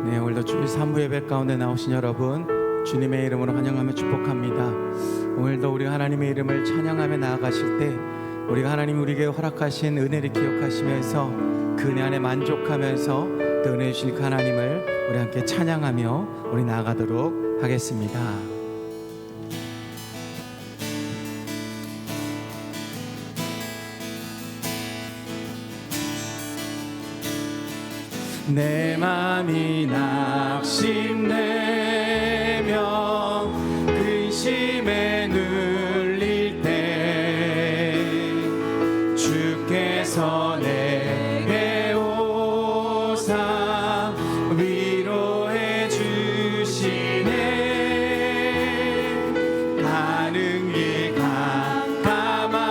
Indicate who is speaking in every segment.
Speaker 1: 네, 오늘도 주일 3부 예배 가운데 나오신 여러분 주님의 이름으로 환영하며 축복합니다. 오늘도 우리가 하나님의 이름을 찬양하며 나아가실 때 우리가 하나님 우리에게 허락하신 은혜를 기억하시면서 그 은혜 안에 만족하면서 또 은혜 주신 그 하나님을 우리 함께 찬양하며 우리 나아가도록 하겠습니다. 내 맘이 낙심되며 근심에 눌릴 때 주께서 내게 오사 위로해 주시네. 가는 길 깜깜하고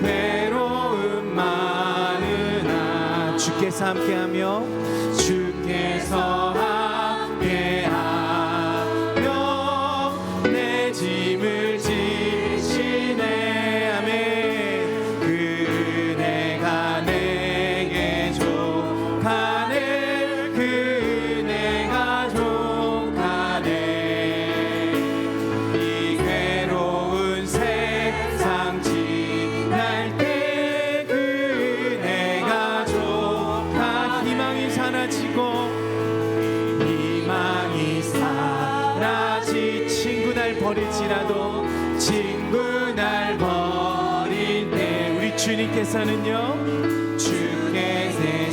Speaker 1: 괴로움 많으나 주께서 함께하며 내 짐을 지시네. 아멘. 그네가 내게 족하네. 그네가 족하네. 이 괴로운 세상 지날 때 그네가 족하. 희망이 사라지고 친구 날 버릴지라도 친구 날 버릴 때 우리 주님께서는요 주께 새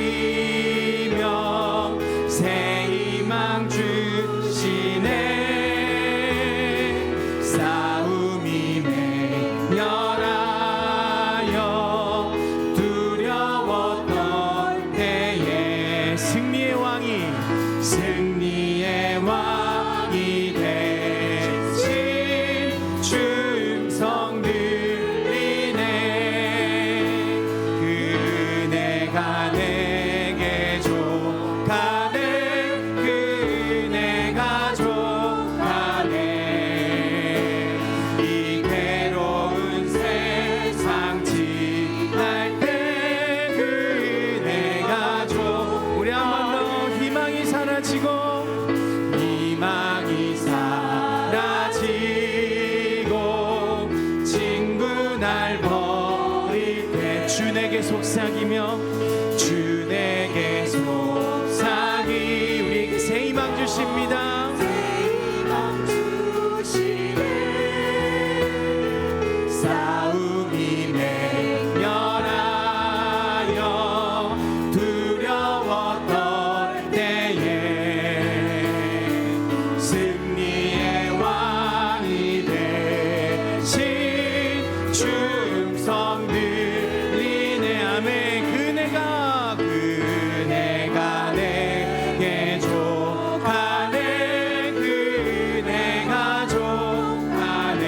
Speaker 1: 속삭이며 새 희망 주시네. 싸움이 맹렬하여 두려웠던 때에 승리의 왕이 대신 주 음성 들리네. 그네가 내게 족하네. 그네가 족하네. 이 괴로운 세상 지날 때 그네가 족. 우리 한 번 더 희망이 사라지고 친구 날 버릴 때 주 내게 속삭이며 주 내게 속삭이 우리에게 새 희망 주십니다. 싸움이 맹렬하여 두려웠던 때에 승리의 왕이 대신 주 음성 들리네. 아멘. 그네가 내게 족하네. 그네가 족하네.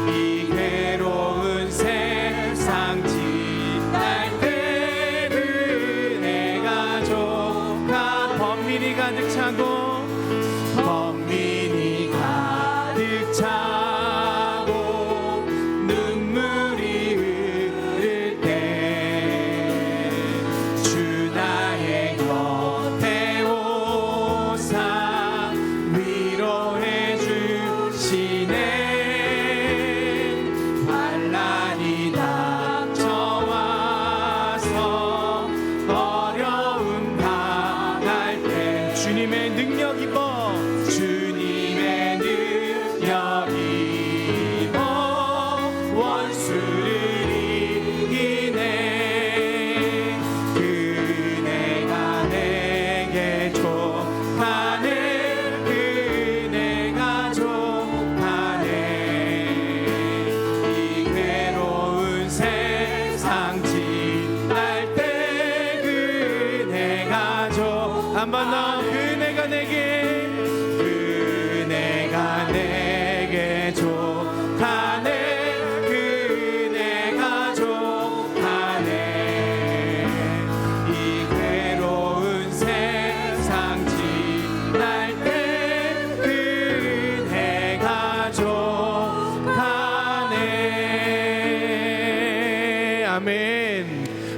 Speaker 1: 이 괴로운 세상 지날 때 그네가 족하. 번민이 가득 차고 번민이 가득 차고 눈물이 흐를 때 주 나의 곁에 오사 위로해 주시네. 환난이 닥쳐와서 어려움 당할 때 주님의 능력 입어 주님의 능력 입어 원수를 이기네. 그네가 내게 족하네. 그네가 족하네. 이 괴로운 세상 지날 때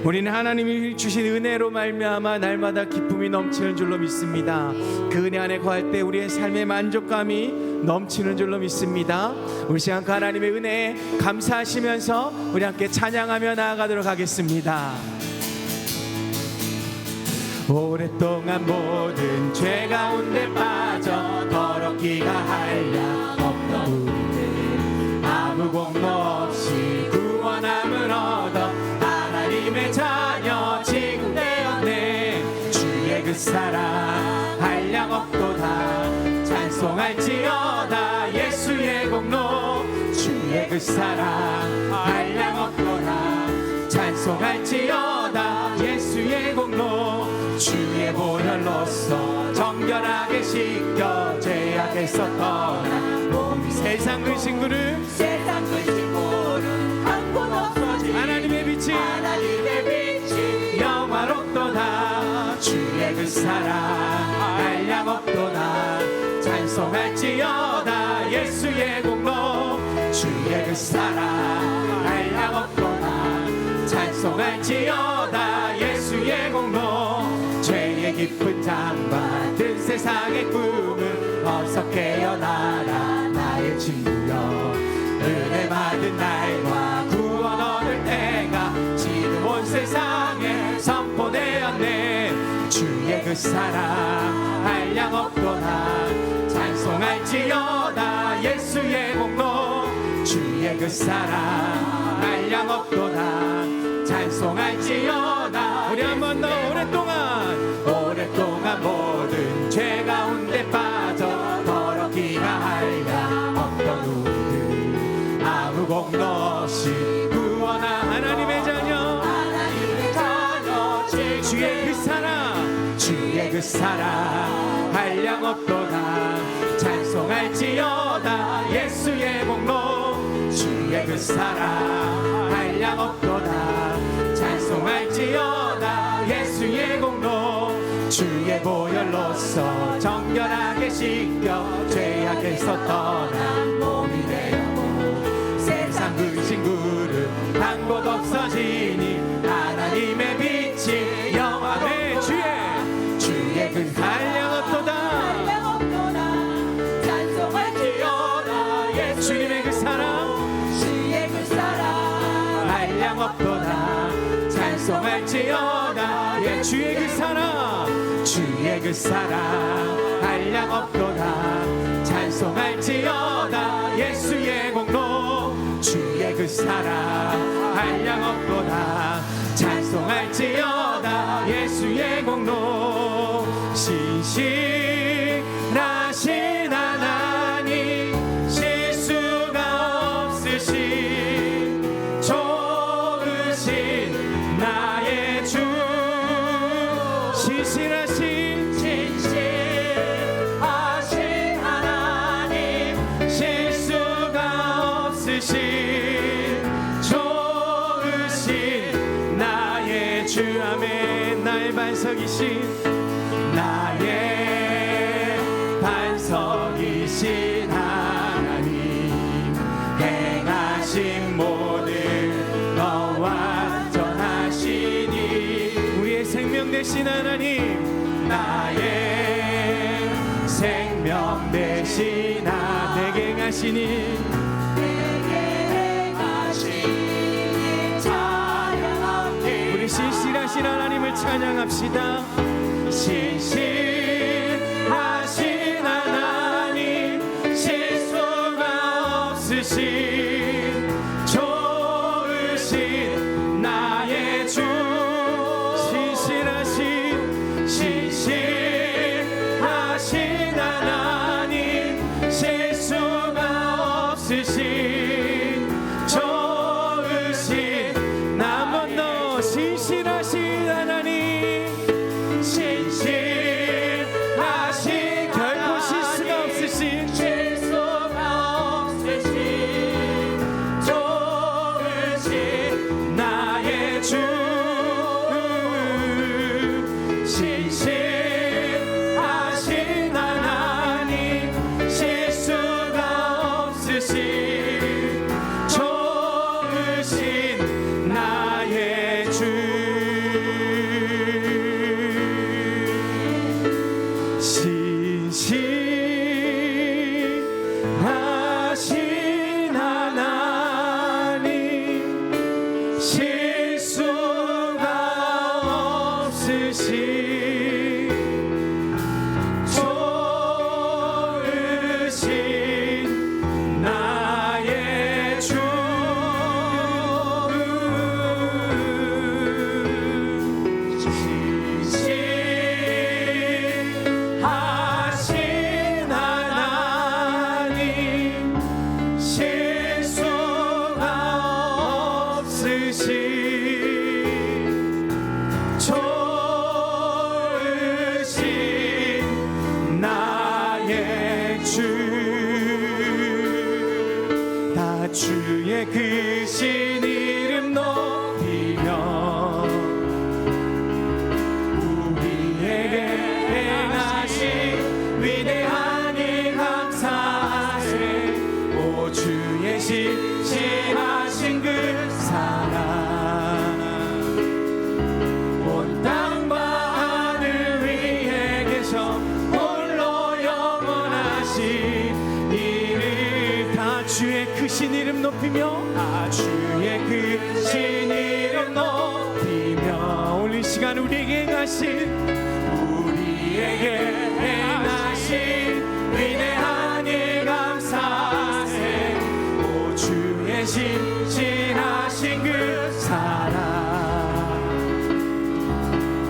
Speaker 1: 우리는 하나님이 주신 은혜로 말미암아 날마다 기쁨이 넘치는 줄로 믿습니다. 그 은혜 안에 거할 때 우리의 삶의 만족감이 넘치는 줄로 믿습니다. 우리 시간 그 하나님의 은혜에 감사하시면서 우리 함께 찬양하며 나아가도록 하겠습니다. 오랫동안 모든 죄 가운데 빠져 더럽기가 한량 없던 우리들 아무 공로 없이 구원함을 얻어 하나님의 자녀 지금 되었네. 주의 그 사랑 한량 없도다 찬송할지어다 예수의 공로. 주의 그 사랑 한량 없도다 찬송할지어다 예수의 공로. 주의 보혈로서 정결하게 씻겨 죄악에서 떠나 몸이 세상 그 친구를 한 곳 없어진 하나님의 빛이 영화롭도다. 주의 그 사랑 한량 없도다 찬송할지어다 예수의 공로. 주의 그 사랑 한량 없도다 찬송할지어다 예수의 공로. 죄의 깊은 잠받은 세상의 꿈을 어서 깨어나라 나의 친구여. 은혜 받은 날과 구원 얻을 때가 지금 온 세상에 선포되었네. 주의 그 사랑 한량 없도다 찬송할지어다 예수의 공로. 주의 그 사랑 한량 없도다 찬송할지어다. 우리 한 번 더 오랫동안 모든 죄 가운데 빠져 더럽기가 한량 없던 우리들 아무 공로 없이 구원한 하나님의 자녀 주의 그 사랑 한량 없도다 찬송할지어다 예수의 공로. 주의 그 사랑 한량 없도다 찬송할지어다 예수의 공로. 주의 보혈로서 정결하게 씻겨 죄악에서 떠난 몸이 되었고 세상 그 친구를 한 곳 없어지니 하나님의 빛이 영화되. 주의 그 한량 없도다 찬송할지어다 예수님의 그 사랑 한량 없도다 찬송할지어다 예. 주의 그 사랑 한량 없도다 찬송할지어다 예수의 공로. 주의 그 사랑 한량 없도다 찬송할지어다 예수의 공로. 신실하신 하나님 실수가 없으신 좋으신 나의 주. 신실하신 하나님 실수가 없으신 좋으신 나의 주. 아멘. 나의 반석이신 하나님 행하신 모든 너와 전하시니. 우리의 생명 되신 하나님 나의 생명 되신 내게 행하시니 찬양합니다. 우리 신실하신 하나님을 찬양합시다. 신실하신 하나님 실수가 없으신 좋으신 나의 주. 신실하신 하나님 실수가 없으신 좋으신 나 한 번 더. 신실하신 하나님 결코 실수가 없으신 좋으신 나의 주. 신실하신 하나님 실수가 없으신 좋으신 나의 주. 없으신 좋으신 나의 주 지시하신 하나님 실수가 없으신 좋으신 나의 주 다 주의 크신 이름 높이며 우리에게 행하신 위대한 일 감사하세 오 주의 시시하신 그 사랑 온 땅과 하늘 위에 계셔 홀로 영원하신 이름 다 주의 크신 이름 높이며 다 주의 크신 이름 높이며 오늘 이 시간 우리에게 행하신 위대한 일 감사하세 오 주의 신실하신 그 사랑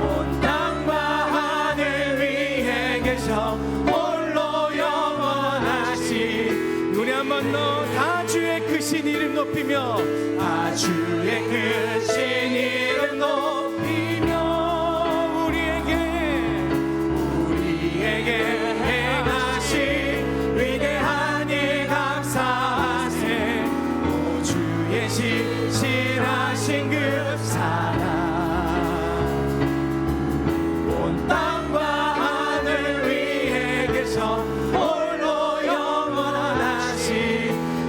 Speaker 1: 온 땅과 하늘 위에 계셔 홀로 영원하신 우리 한번 더 다 주의 크신 이름 높이며 다 주의 크신 이름 높이며 우리에게 행하신 위대한 일 감사하세 오 주의 신실하신 그 사랑 온 땅과 하늘 위에 계셔 홀로 영원하신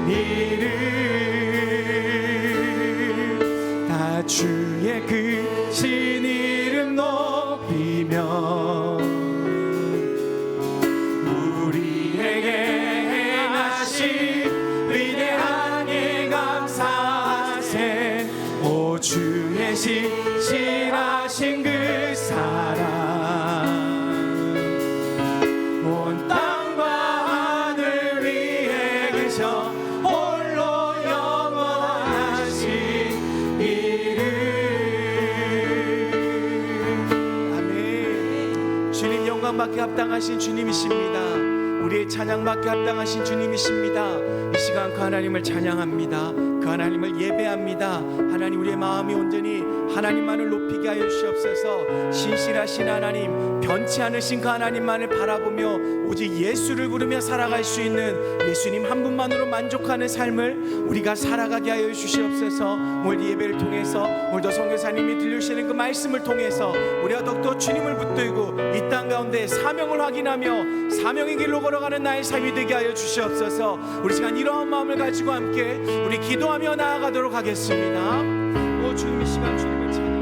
Speaker 1: 이름 다 주의 크신 이름 높이며 우리에게 행하신 위대한 일 감사하세 오 주의 신실하신 그 사랑 온 땅과 하늘 위에 계셔 홀로 영원하신 이름 아멘. 주님 영광받게 합당하신 주님이십니다. 우리의 찬양받게 합당하신 주님이십니다. 이 시간 그 하나님을 찬양합니다. 그 하나님을 예배합니다. 하나님 우리의 마음이 온전히 하나님만을 높이게 하여 주시옵소서. 신실하신 하나님 변치 않으신 그 하나님만을 바라보며 오직 예수를 부르며 살아갈 수 있는 예수님 한 분만으로 만족하는 삶을 우리가 살아가게 하여 주시옵소서. 오늘 예배를 통해서 오늘도 선교사님이 들려주시는 그 말씀을 통해서 우리가 더욱더 주님을 붙들고 이 땅 가운데 사명을 확인하며 사명의 길로 걸어가는 나의 삶이 되게 하여 주시옵소서. 우리 시간 이러한 마음을 가지고 함께 우리 기도하며 나아가도록 하겠습니다. 오 주님 이 시간 주님을 찬양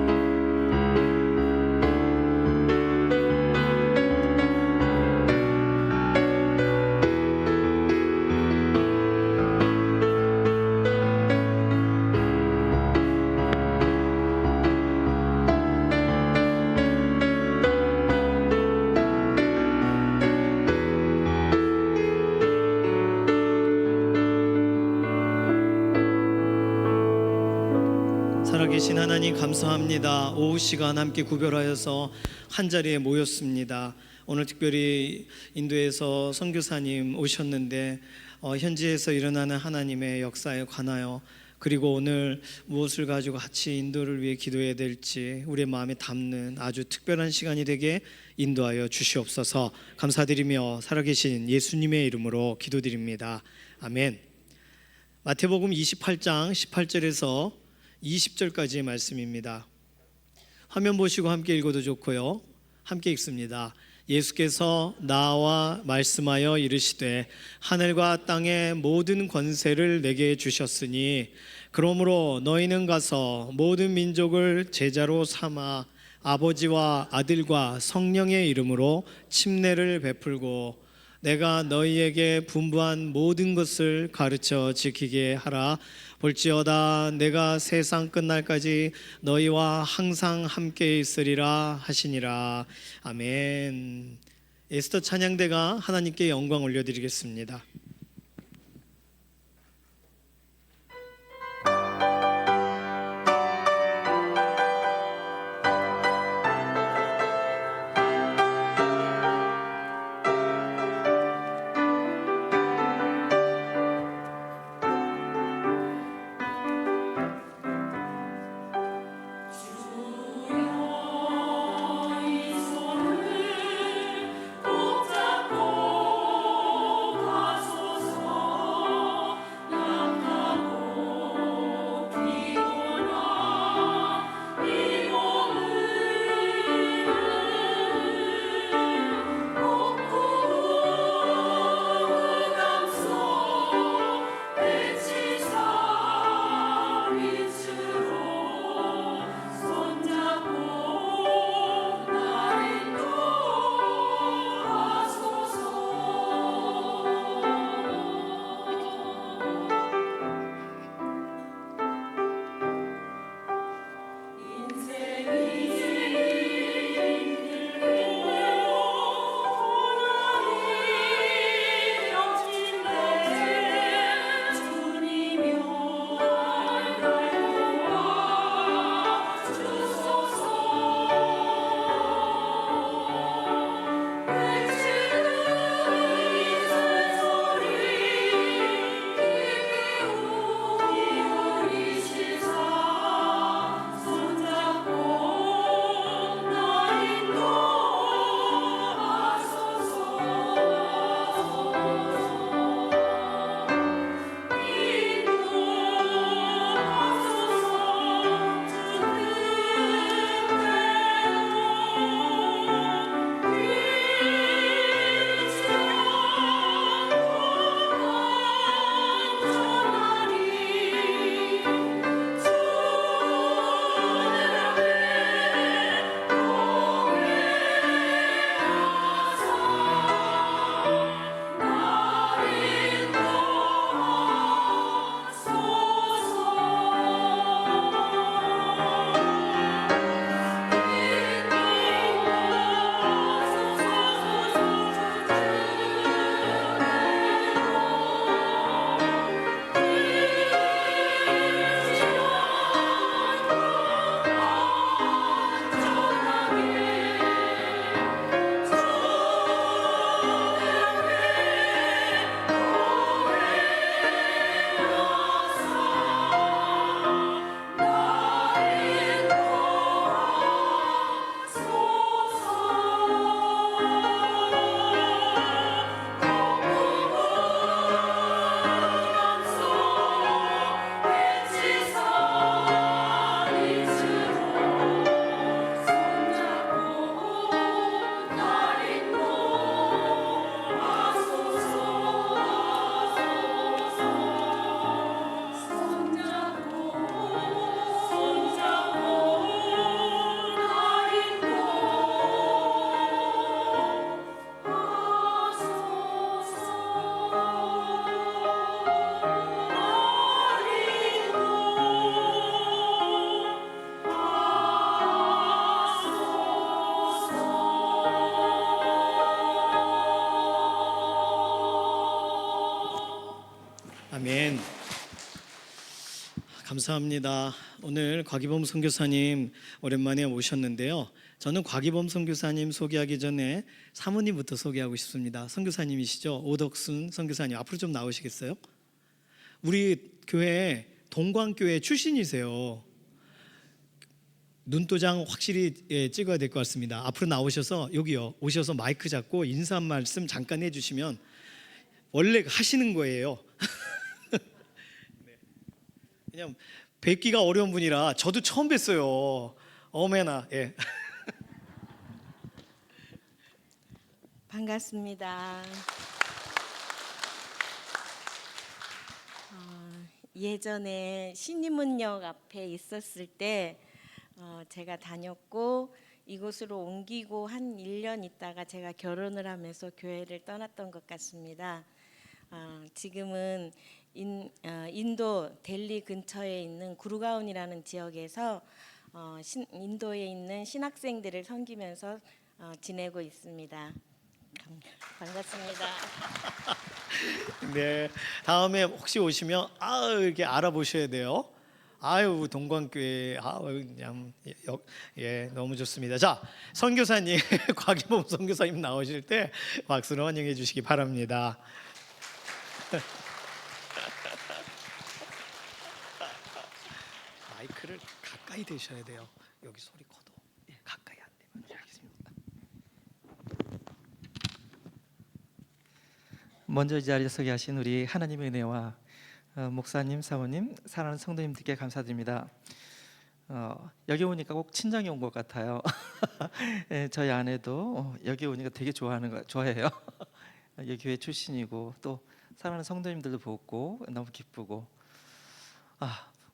Speaker 2: 살아계신 하나님 감사합니다. 오후 시간 함께 구별하여서 한자리에 모였습니다. 오늘 특별히 인도에서 선교사님 오셨는데 현지에서 일어나는 하나님의 역사에 관하여 그리고 오늘 무엇을 가지고 같이 인도를 위해 기도해야 될지 우리의 마음에 담는 아주 특별한 시간이 되게 인도하여 주시옵소서. 감사드리며 살아계신 예수님의 이름으로 기도드립니다. 아멘. 마태복음 28장 18절에서 20절까지의 말씀입니다. 화면 보시고 함께 읽어도 좋고요. 함께 읽습니다. 예수께서 나와 말씀하여 이르시되 하늘과 땅의 모든 권세를 내게 주셨으니 그러므로 너희는 가서 모든 민족을 제자로 삼아 아버지와 아들과 성령의 이름으로 침례를 베풀고 내가 너희에게 분부한 모든 것을 가르쳐 지키게 하라. 볼지어다 내가 세상 끝날까지 너희와 항상 함께 있으리라 하시니라. 아멘. 에스더 찬양대가 하나님께 영광 올려드리겠습니다. 아멘. 감사합니다. 오늘 곽이범 선교사님 오랜만에 오셨는데요. 저는 곽이범 선교사님 소개하기 전에 사모님부터 소개하고 싶습니다. 선교사님이시죠? 오덕순 선교사님 앞으로 좀 나오시겠어요? 우리 교회 동광교회 출신이세요. 눈도장 확실히 찍어야 될 것 같습니다. 앞으로 나오셔서 여기요 오셔서 마이크 잡고 인사 한 말씀 잠깐 해주시면 원래 하시는 거예요. 그냥 뵙기가 어려운 분이라 저도 처음 뵀어요. 어메나. 예.
Speaker 3: 반갑습니다. 예전에 신림문역 앞에 있었을 때 제가 다녔고 이곳으로 옮기고 한 1년 있다가 제가 결혼을 하면서 교회를 떠났던 것 같습니다. 지금은 인도 델리 근처에 있는 구르가온이라는 지역에서 인도에 있는 신학생들을 섬기면서 지내고 있습니다. 반갑습니다.
Speaker 2: 네, 다음에 혹시 오시면 이렇게 알아보셔야 돼요. 아유, 동광교회 그냥 너무 좋습니다. 자, 선교사님 곽이범 선교사님 나오실 때 박수로 환영해 주시기 바랍니다. 마이크를 가까이 대셔야 돼요. 여기 소리 커도 가까이 안 되면 알겠습니다.
Speaker 4: 먼저 이 자리에 서 계신 우리 하나님의 은혜와 목사님, 사모님, 사랑하는 성도님들께 감사드립니다. 여기 오니까 꼭 친정에 온 것 같아요. 예, 저희 아내도 여기 오니까 되게 좋아해요. 여기 교회 출신이고 또 사랑하는 성도님들도 보고 너무 기쁘고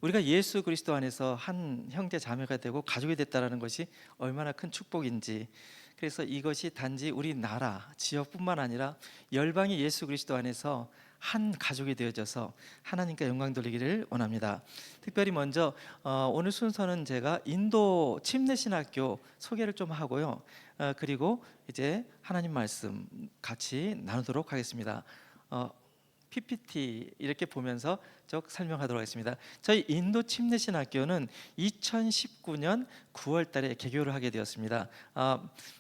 Speaker 4: 우리가 예수 그리스도 안에서 한 형제 자매가 되고 가족이 됐다는 것이 얼마나 큰 축복인지, 그래서 이것이 단지 우리나라 지역뿐만 아니라 열방이 예수 그리스도 안에서 한 가족이 되어져서 하나님께 영광 돌리기를 원합니다. 특별히 먼저 오늘 순서는 제가 인도 침례신학교 소개를 좀 하고요. 그리고 이제 하나님 말씀 같이 나누도록 하겠습니다. PPT 이렇게 보면서 쭉 설명하도록 하겠습니다. 저희 인도 침례신학교는 2019년 9월 달에 개교를 하게 되었습니다.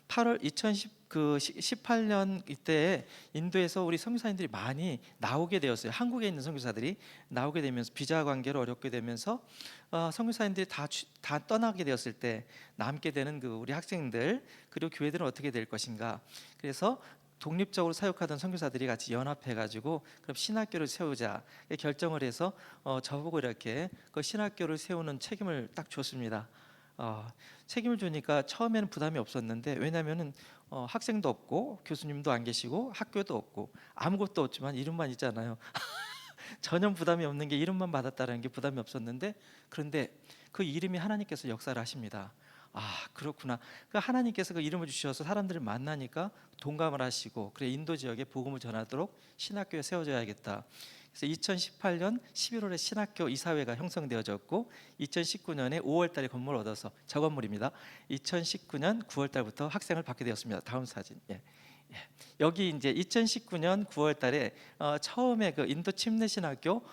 Speaker 4: 8월 2018년 이때에 인도에서 우리 선교사님들이 많이 나오게 되었어요. 한국에 있는 선교사들이 나오게 되면서 비자 관계로 어렵게 되면서 선교사님들이 다 떠나게 되었을 때 남게 되는 그 우리 학생들 그리고 교회들은 어떻게 될 것인가. 그래서 독립적으로 사역하던 선교사들이 같이 연합해가지고 그럼 신학교를 세우자 결정을 해서 저보고 이렇게 그 신학교를 세우는 책임을 딱 줬습니다. 책임을 주니까 처음에는 부담이 없었는데, 왜냐하면은 학생도 없고 교수님도 안 계시고 학교도 없고 아무것도 없지만 이름만 있잖아요. 전혀 부담이 없는 게 이름만 받았다는 게 부담이 없었는데, 그런데 그 이름이 하나님께서 역사를 하십니다. 그렇구나. 그 하나님께서 그 이름을 주셔서 사람들을 만나니까 동감을 하시고, 그래 인도 지역에 복음을 전하도록 신학교에 세워져야겠다. 그래서 2018년 11월에 신학교 이사회가 형성되어졌고 2019년에 5월 달에 건물을 얻어서 저 건물입니다. 2019년 9월 달부터 학생을 받게 되었습니다. 다음 사진. 여기 이제 2019년 9월 달에 처음에 그 인도 침례신학교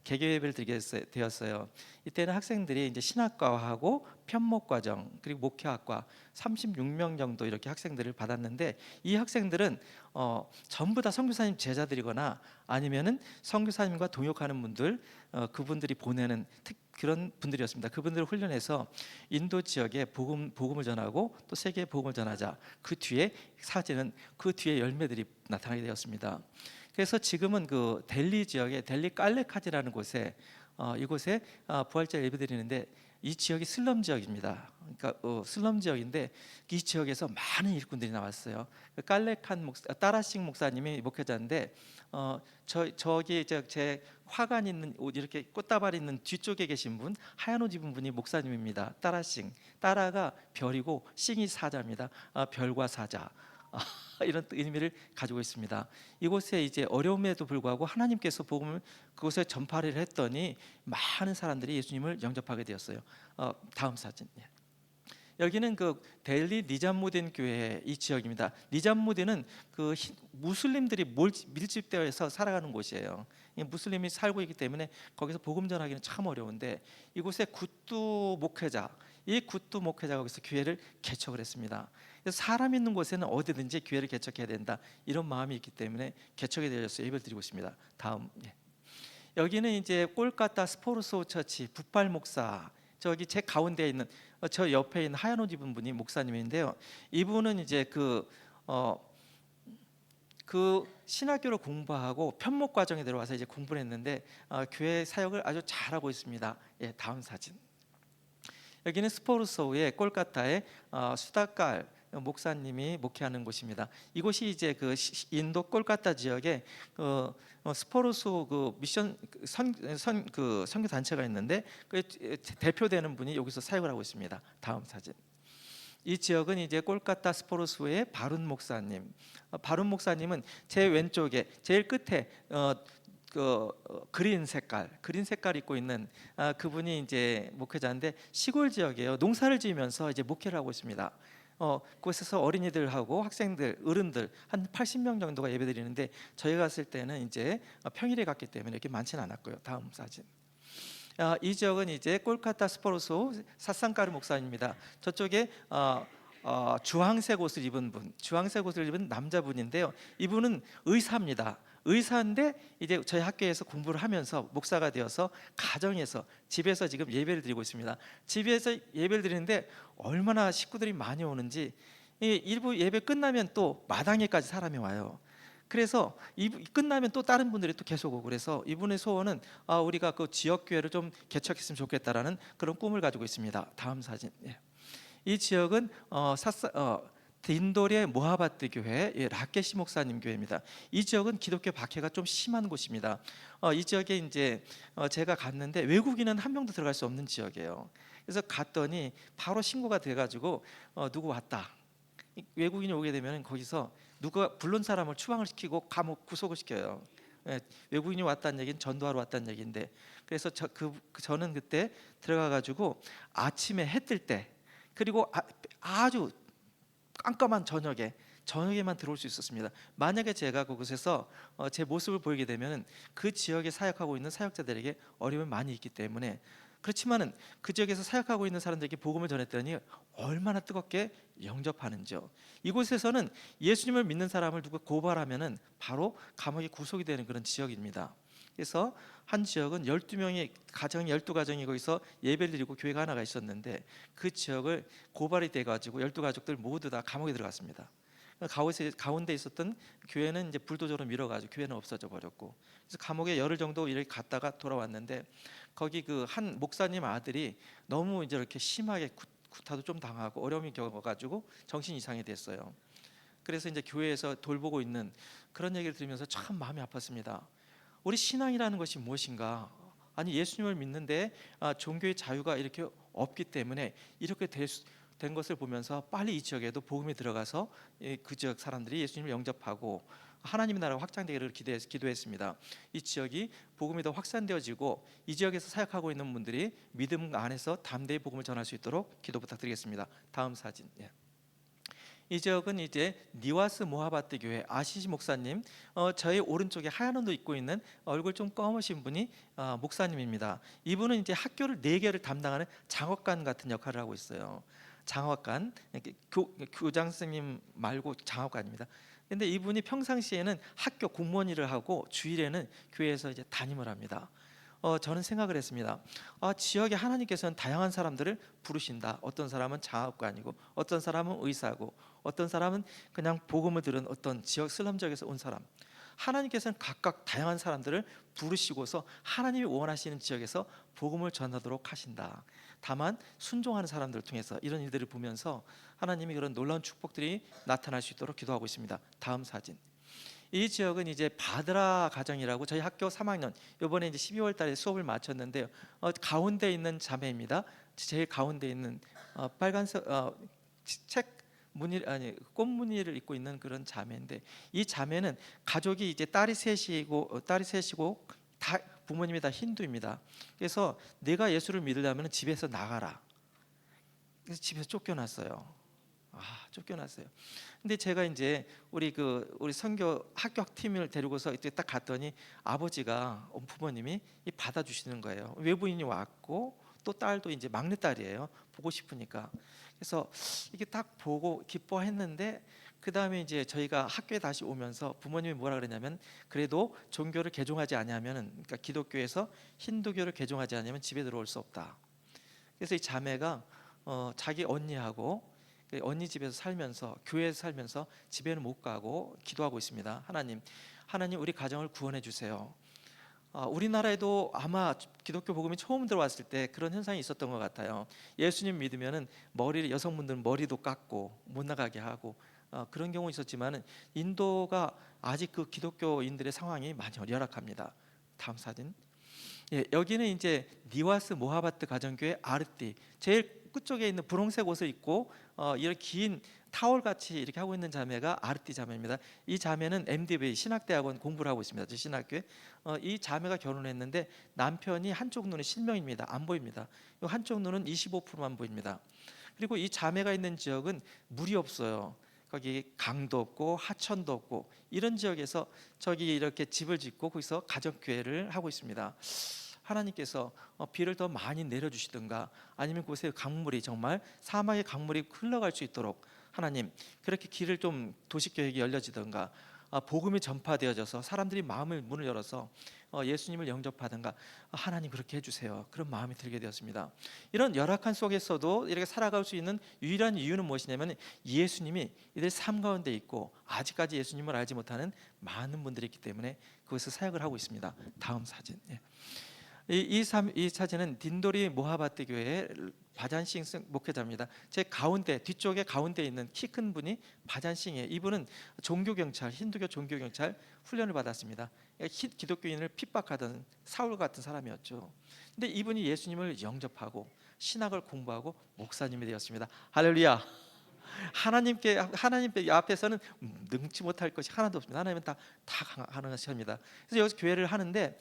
Speaker 4: 개교 예배를 드리게 되었어요. 이때는 학생들이 이제 신학과하고 편목과정 그리고 목회학과 36명 정도 이렇게 학생들을 받았는데, 이 학생들은 전부 다 선교사님 제자들이거나 아니면은 선교사님과 동역하는 분들, 그분들이 보내는 그런 분들이었습니다. 그분들을 훈련해서 인도 지역에 복음을 전하고 또 세계에 복음을 전하자. 그 뒤에 사진은 그 뒤에 열매들이 나타나게 되었습니다. 그래서 지금은 그 델리 지역에 델리 깔레카지라는 곳에 이곳에 부활절 예배드리는데, 이 지역이 슬럼 지역입니다. 그러니까 슬럼 지역인데 이 지역에서 많은 일꾼들이 나왔어요. 깔레칸 목사, 따라싱 목사님이 목회자인데 저기 제 화관 있는 옷 이렇게 꽃다발 있는 뒤쪽에 계신 분, 하얀 옷 입은 분이 목사님입니다. 따라싱, 따라가 별이고 싱이 사자입니다. 별과 사자. 이런 의미를 가지고 있습니다. 이곳에 이제 어려움에도 불구하고 하나님께서 복음을 그곳에 전파를 했더니 많은 사람들이 예수님을 영접하게 되었어요. 다음 사진. 여기는 그 델리 니잠무딘 교회 이 지역입니다. 니잠무딘은 그 무슬림들이 밀집되어서 살아가는 곳이에요. 무슬림이 살고 있기 때문에 거기서 복음 전하기는 참 어려운데, 이곳에 굿두 목회자가 거기서 교회를 개척을 했습니다. 그래서 사람 있는 곳에는 어디든지 교회를 개척해야 된다, 이런 마음이 있기 때문에 개척이 되어서 예배를 드리고 있습니다. 다음. 여기는 이제 꼴까타 스포르소 처치 부팔 목사, 저기 제 가운데 있는 저 옆에 있는 하얀 옷 입은 분이 목사님인데요. 이분은 이제 그 신학교를 공부하고 편목 과정에 들어와서 이제 공부를 했는데 교회 사역을 아주 잘하고 있습니다. 다음 사진. 여기는 스포르소의 꼴까타의 수다깔 목사님이 목회하는 곳입니다. 이곳이 이제 그 인도 꼴까타 지역에 스포르소 그 미션 선교 단체가 있는데 그 대표되는 분이 여기서 사역을 하고 있습니다. 다음 사진. 이 지역은 이제 꼴까타 스포르소의 바룬 목사님. 바룬 목사님은 제 왼쪽에 제일 끝에 그린 색깔 입고 있는 그분이 이제 목회자인데 시골 지역이에요. 농사를 지으면서 이제 목회를 하고 있습니다. 그곳에서 어린이들하고 학생들, 어른들 한 80명 정도가 예배드리는데 저희가 갔을 때는 이제 평일에 갔기 때문에 이렇게 많지는 않았고요. 다음 사진. 이 지역은 이제 콜카타 스포로소 사상가르 목사입니다. 저쪽에 주황색 옷을 입은 분, 주황색 옷을 입은 남자분인데요. 이분은 의사입니다. 의사인데 이제 저희 학교에서 공부를 하면서 목사가 되어서 가정에서 집에서 지금 예배를 드리고 있습니다. 집에서 예배를 드리는데 얼마나 식구들이 많이 오는지 일부 예배 끝나면 또 마당에까지 사람이 와요. 그래서 끝나면 또 다른 분들이 또 계속 오고 그래서 이분의 소원은 우리가 그 지역 교회를 좀 개척했으면 좋겠다라는 그런 꿈을 가지고 있습니다. 다음 사진. 예. 이 지역은 인도의 모하바트 교회 라케시 목사님 교회입니다. 이 지역은 기독교 박해가 좀 심한 곳입니다. 이 지역에 이제 제가 갔는데 외국인은 한 명도 들어갈 수 없는 지역이에요. 그래서 갔더니 바로 신고가 돼가지고 누구 왔다. 외국인이 오게 되면 거기서 누가 불른 사람을 추방을 시키고 감옥 구속을 시켜요. 외국인이 왔다는 얘기는 전도하러 왔다는 얘기인데 그래서 저는 그때 들어가가지고 아침에 해 뜰 때 그리고 아주 깜깜한 저녁에만 들어올 수 있었습니다. 만약에 제가 그곳에서 제 모습을 보이게 되면 그 지역에 사역하고 있는 사역자들에게 어려움이 많이 있기 때문에 그렇지만은 그 지역에서 사역하고 있는 사람들에게 복음을 전했더니 얼마나 뜨겁게 영접하는지요. 이곳에서는 예수님을 믿는 사람을 누가 고발하면은 바로 감옥에 구속이 되는 그런 지역입니다. 그래서 한 지역은 12명의 가정이 12가정이 거기서 예배를 드리고 교회가 하나가 있었는데 그 지역을 고발이 돼 가지고 12가족들 모두 다 감옥에 들어갔습니다. 가운데 있었던 교회는 이제 불도저로 밀어가지고 교회는 없어져 버렸고 그래서 감옥에 열흘 정도 이렇게 갔다가 돌아왔는데 거기 그 한 목사님 아들이 너무 이제 이렇게 심하게 구타도 좀 당하고 어려움이 겪어가지고 정신 이상이 됐어요. 그래서 이제 교회에서 돌보고 있는 그런 얘기를 들으면서 참 마음이 아팠습니다. 우리 신앙이라는 것이 무엇인가? 아니 예수님을 믿는데 종교의 자유가 이렇게 없기 때문에 이렇게 된 것을 보면서 빨리 이 지역에도 복음이 들어가서 그 지역 사람들이 예수님을 영접하고 하나님의 나라가 확장되기를 기도했습니다. 이 지역이 복음이 더 확산되어지고 이 지역에서 사역하고 있는 분들이 믿음 안에서 담대히 복음을 전할 수 있도록 기도 부탁드리겠습니다. 다음 사진. 예. 이 지역은 이제 니와스 모하바트 교회 아시시 목사님, 저희 오른쪽에 하얀 옷도 입고 있는 얼굴 좀 검으신 분이 목사님입니다. 이분은 이제 학교를 4개를 담당하는 장학관 같은 역할을 하고 있어요. 장학관, 교장 선생님 말고 장학관입니다. 근데 이분이 평상시에는 학교 공무원 일을 하고 주일에는 교회에서 이제 담임을 합니다. 저는 생각을 했습니다. 지역에 하나님께서는 다양한 사람들을 부르신다. 어떤 사람은 장학관이고, 어떤 사람은 의사고, 어떤 사람은 그냥 복음을 들은 어떤 지역 슬럼 지역에서 온 사람. 하나님께서는 각각 다양한 사람들을 부르시고서 하나님이 원하시는 지역에서 복음을 전하도록 하신다. 다만 순종하는 사람들을 통해서 이런 일들을 보면서 하나님이 그런 놀라운 축복들이 나타날 수 있도록 기도하고 있습니다. 다음 사진. 이 지역은 이제 바드라 가정이라고 저희 학교 3학년 이번에 이제 12월 달에 수업을 마쳤는데요. 가운데 있는 자매입니다. 제일 가운데 있는 빨간색 책 무늬 꽃무늬를 입고 있는 그런 자매인데 이 자매는 가족이 이제 딸이 셋이고 다 부모님이 다 힌두입니다. 그래서 내가 예수를 믿으려면 집에서 나가라. 그래서 집에서 쫓겨났어요. 쫓겨났어요. 근데 제가 이제 우리 선교 학교 팀을 데리고서 이때 딱 갔더니 아버지가 부모님이 받아주시는 거예요. 외부인이 왔고 또 딸도 이제 막내 딸이에요. 보고 싶으니까. 그래서 이게 딱 보고 기뻐했는데 그 다음에 이제 저희가 학교에 다시 오면서 부모님이 뭐라 그러냐면 그래도 종교를 개종하지 않으면은 그러니까 기독교에서 힌두교를 개종하지 않으면 집에 들어올 수 없다. 그래서 이 자매가 자기 언니하고 언니 집에서 살면서 교회에서 살면서 집에는 못 가고 기도하고 있습니다. 하나님 우리 가정을 구원해 주세요. 우리나라에도 아마 기독교 복음이 처음 들어왔을 때 그런 현상이 있었던 것 같아요. 예수님 믿으면은 여성분들은 머리도 깎고 못 나가게 하고 그런 경우 있었지만은 인도가 아직 그 기독교인들의 상황이 많이 열악합니다. 다음 사진. 예, 여기는 이제 니와스 모하바트 가정교회 아르띠 제일 끝쪽에 있는 분홍색 옷을 입고 이런 긴 타월 같이 이렇게 하고 있는 자매가 아르띠 자매입니다. 이 자매는 MDV 신학대학원 공부를 하고 있습니다. 저 신학교에. 이 자매가 결혼했는데 남편이 한쪽 눈이 실명입니다. 안 보입니다. 이 한쪽 눈은 25%만 보입니다. 그리고 이 자매가 있는 지역은 물이 없어요. 거기 강도 없고 하천도 없고 이런 지역에서 저기 이렇게 집을 짓고 거기서 가정교회를 하고 있습니다. 하나님께서 비를 더 많이 내려주시든가 아니면 그곳에 강물이 정말 사막의 강물이 흘러갈 수 있도록 하나님 그렇게 길을 좀 도시교회가 열려지든가 복음이 전파되어져서 사람들이 마음을 문을 열어서 예수님을 영접하든가 하나님 그렇게 해주세요. 그런 마음이 들게 되었습니다. 이런 열악한 속에서도 이렇게 살아갈 수 있는 유일한 이유는 무엇이냐면 예수님이 이들 삶 가운데 있고 아직까지 예수님을 알지 못하는 많은 분들이 있기 때문에 그것을 사역을 하고 있습니다. 다음 사진. 이 사진은 딘도리 모하바트 교회의 바잔싱 목회자입니다. 제 가운데 뒤쪽에 가운데 있는 키 큰 분이 바잔싱이에요. 이분은 종교경찰 힌두교 종교경찰 훈련을 받았습니다. 기독교인을 핍박하던 사울 같은 사람이었죠. 근데 이분이 예수님을 영접하고 신학을 공부하고 목사님이 되었습니다. 할렐루야. 하나님 앞에서는 능치 못할 것이 하나도 없습니다. 하나님은 다 가능하십니다. 그래서 여기서 교회를 하는데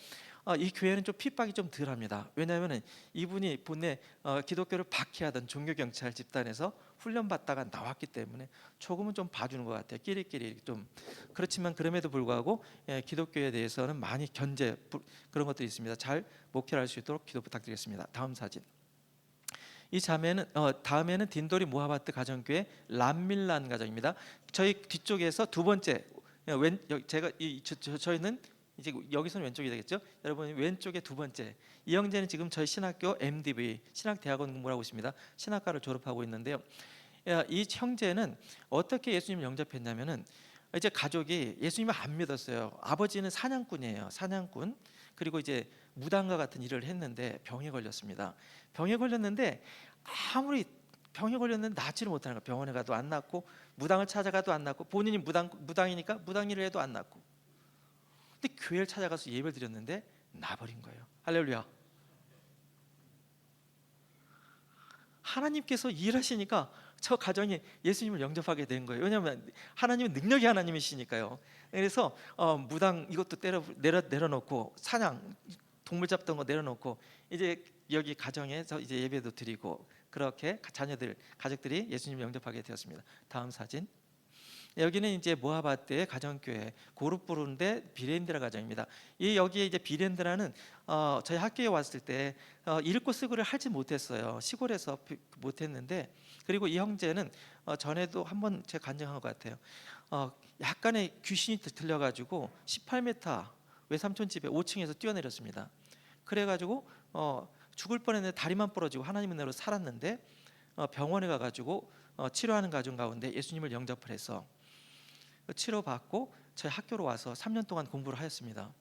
Speaker 4: 이 교회는 좀 핍박이 좀 덜합니다. 왜냐하면 이분이 본래 기독교를 박해하던 종교경찰 집단에서 훈련받다가 나왔기 때문에 조금은 좀 봐주는 것 같아요. 끼리끼리 좀. 그렇지만 그럼에도 불구하고 기독교에 대해서는 많이 그런 것들이 있습니다. 잘 목회를 할 수 있도록 기도 부탁드리겠습니다. 다음 사진. 이 자매는 다음에는 딘도리 모하바트 가정교회 람밀란 가정입니다. 저희 뒤쪽에서 두 번째 저희는 이제 여기서는 왼쪽이 되겠죠. 여러분 왼쪽에 두 번째 이 형제는 지금 저희 신학교 MDV 신학대학원 공부를 하고 있습니다. 신학과를 졸업하고 있는데요. 이 형제는 어떻게 예수님을 영접했냐면은 이제 가족이 예수님을 안 믿었어요. 아버지는 사냥꾼이에요. 사냥꾼. 그리고 이제 무당과 같은 일을 했는데 병에 걸렸습니다. 병에 걸렸는데 아무리 병에 걸렸는데 낫지를 못하는 거예요. 병원에 가도 안 낫고 무당을 찾아가도 안 낫고 본인이 무당이니까 무당 일을 해도 안 낫고. 근데 교회를 찾아가서 예배를 드렸는데 나버린 거예요. 할렐루야. 하나님께서 일하시니까 저 가정이 예수님을 영접하게 된 거예요. 왜냐하면 하나님은 능력이 하나님이시니까요. 그래서 무당 이것도 내려놓고 사냥 동물 잡던 거 내려놓고 이제 여기 가정에서 이제 예배도 드리고 그렇게 가족들이 예수님을 영접하게 되었습니다. 다음 사진. 여기는 이제 모하바트의 가정교회 고르부르인데 비렌드라 가정입니다. 여기에 이제 비렌드라는 저희 학교에 왔을 때 읽고 쓰고를 하지 못했어요. 시골에서 못했는데 그리고 이 형제는 전에도 한번 제가 간증한 것 같아요. 약간의 귀신이 들려가지고 18m 외삼촌 집에 5층에서 뛰어내렸습니다. 그래가지고 죽을 뻔했는데 다리만 부러지고 하나님 은혜로 살았는데 병원에 가가지고 치료하는 가정 가운데 예수님을 영접을 해서 치료받고 저희 학교로 와서 3년 동안 공부를 하였습니다.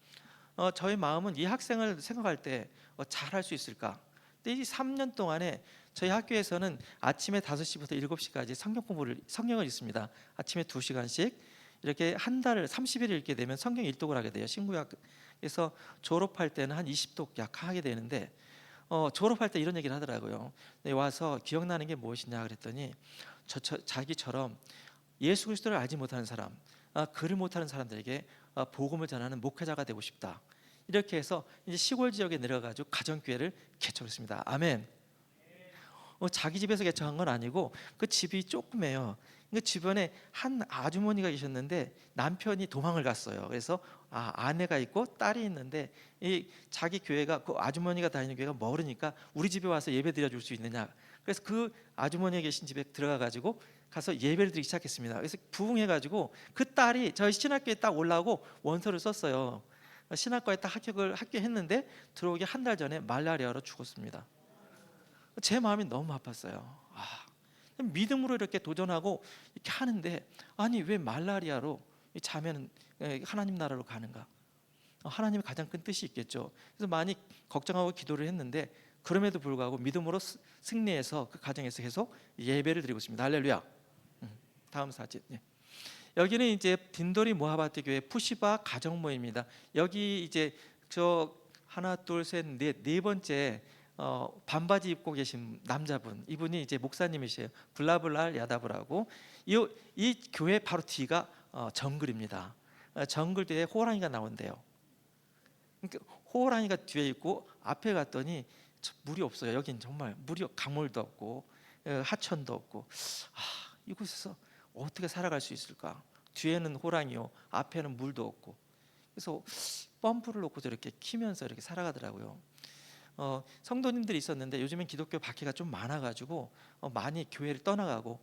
Speaker 4: 저희 마음은 이 학생을 생각할 때 잘할 수 있을까? 근데 이 3년 동안에 저희 학교에서는 아침에 5시부터 7시까지 성경을 읽습니다. 아침에 2시간씩 이렇게 한 달을 30일 읽게 되면 성경 일독을 하게 돼요. 신구약에서 졸업할 때는 한 20독 약 하게 되는데 졸업할 때 이런 얘기를 하더라고요. 와서 기억나는 게 무엇이냐 그랬더니 자기처럼 예수 그리스도를 알지 못하는 사람, 글을 못하는 사람들에게 복음을 전하는 목회자가 되고 싶다. 이렇게 해서 이제 시골 지역에 내려가지고 가정교회를 개척했습니다. 아멘. 자기 집에서 개척한 건 아니고 그 집이 조그매요. 그 주변에 한 아주머니가 계셨는데 남편이 도망을 갔어요. 그래서 아내가 있고 딸이 있는데 이 자기 교회가 그 아주머니가 다니는 교회가 멀으니까 우리 집에 와서 예배 드려줄 수 있느냐. 그래서 그 아주머니가 계신 집에 들어가 가지고 가서 예배를 드리기 시작했습니다. 그래서 부흥해가지고 그 딸이 저희 신학교에 딱 올라오고 원서를 썼어요. 신학과에 딱 합격했는데 들어오기 한 달 전에 말라리아로 죽었습니다. 제 마음이 너무 아팠어요. 믿음으로 이렇게 도전하고 이렇게 하는데 아니 왜 말라리아로 이 자매는 하나님 나라로 가는가? 하나님의 가장 큰 뜻이 있겠죠. 그래서 많이 걱정하고 기도를 했는데 그럼에도 불구하고 믿음으로 승리해서 그 가정에서 계속 예배를 드리고 있습니다. 할렐루야. 다음 사진. 여기는 이제 딘도리 모하바트 교회 푸시바 가정 모임입니다. 여기 이제 저 하나 둘 셋 네 번째 반바지 입고 계신 남자분, 이분이 이제 목사님이세요. 블라블랄 야다브라고. 이 교회 바로 뒤가 정글입니다. 정글 뒤에 호랑이가 나온대요. 그러니까 호랑이가 뒤에 있고 앞에 갔더니 물이 없어요. 여긴 정말 물이, 강물도 없고 하천도 없고, 이곳에서 어떻게 살아갈 수 있을까? 뒤에는 호랑이요, 앞에는 물도 없고. 그래서 펌프를 놓고 저렇게 키면서 이렇게 살아가더라고요. 성도님들이 있었는데 요즘엔 기독교 박해가 좀 많아가지고 많이 교회를 떠나가고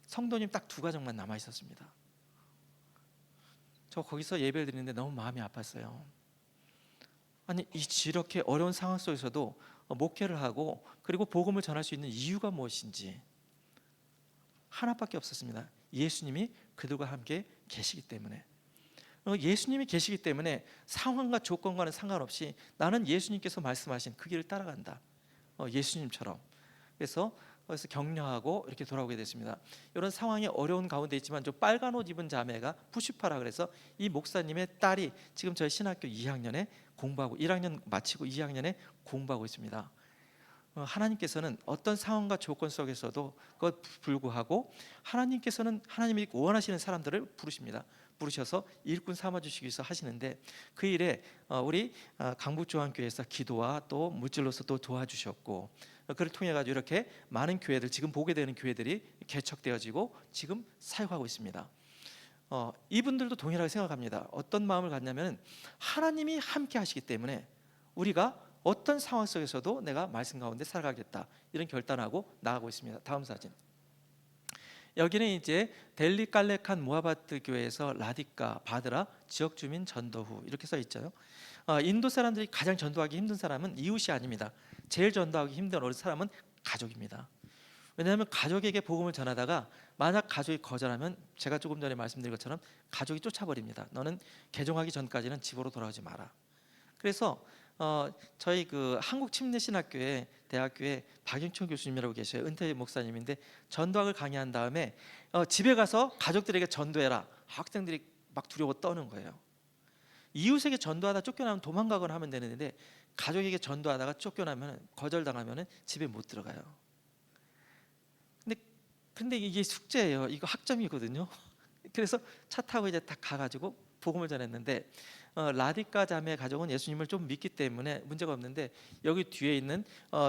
Speaker 4: 성도님 딱 2가정만 남아 있었습니다. 저 거기서 예배를 드리는데 너무 마음이 아팠어요. 아니, 이렇게 어려운 상황 속에서도 목회를 하고 그리고 복음을 전할 수 있는 이유가 무엇인지 하나밖에 없었습니다. 예수님이 그들과 함께 계시기 때문에. 예수님이 계시기 때문에 상황과 조건과는 상관없이 나는 예수님께서 말씀하신 그 길을 따라간다. 예수님처럼. 그래서 격려하고 이렇게 돌아오게 됐습니다. 이런 상황이 어려운 가운데 있지만 좀 빨간 옷 입은 자매가 푸시파라 그래서 이 목사님의 딸이 지금 저희 신학교 2학년에 공부하고 1학년 마치고 2학년에 공부하고 있습니다. 하나님께서는 어떤 상황과 조건 속에서도 그것 불구하고 하나님께서는 하나님이 원하시는 사람들을 부르십니다. 부르셔서 일꾼 삼아주시기 위해서 하시는데 그 일에 우리 강북조항교회에서 기도와 또 물질로서 또 도와주셨고, 그를 통해 가지고 이렇게 많은 교회들, 지금 보게 되는 교회들이 개척되어지고 지금 사역하고 있습니다. 이분들도 동일하게 생각합니다. 어떤 마음을 갖냐면 하나님이 함께 하시기 때문에 우리가 어떤 상황 속에서도 내가 말씀 가운데 살아가겠다, 이런 결단하고 나아가고 있습니다. 다음 사진. 여기는 이제 델리 깔레칸 모하바트 교회에서 라디카 바드라 지역 주민 전도 후 이렇게 써 있죠. 인도 사람들이 가장 전도하기 힘든 사람은 이웃이 아닙니다. 제일 전도하기 힘든 어느 사람은 가족입니다. 왜냐하면 가족에게 복음을 전하다가 만약 가족이 거절하면 제가 조금 전에 말씀드린 것처럼 가족이 쫓아버립니다. 너는 개종하기 전까지는 집으로 돌아오지 마라. 그래서 저희 그 한국침례신학교에 대학교에 박영철 교수님이라고 계셔요. 은퇴 목사님인데 전도학을 강의한 다음에 집에 가서 가족들에게 전도해라. 학생들이 막 두려워 떠는 거예요. 이웃에게 전도하다 쫓겨나면 도망가거나 하면 되는데 가족에게 전도하다가 쫓겨나면, 거절당하면 집에 못 들어가요. 근데 이게 숙제예요. 이거 학점이거든요. 그래서 차 타고 이제 딱 가가지고 복음을 전했는데 라디카 자매 가족은 예수님을 좀 믿기 때문에 문제가 없는데 여기 뒤에 있는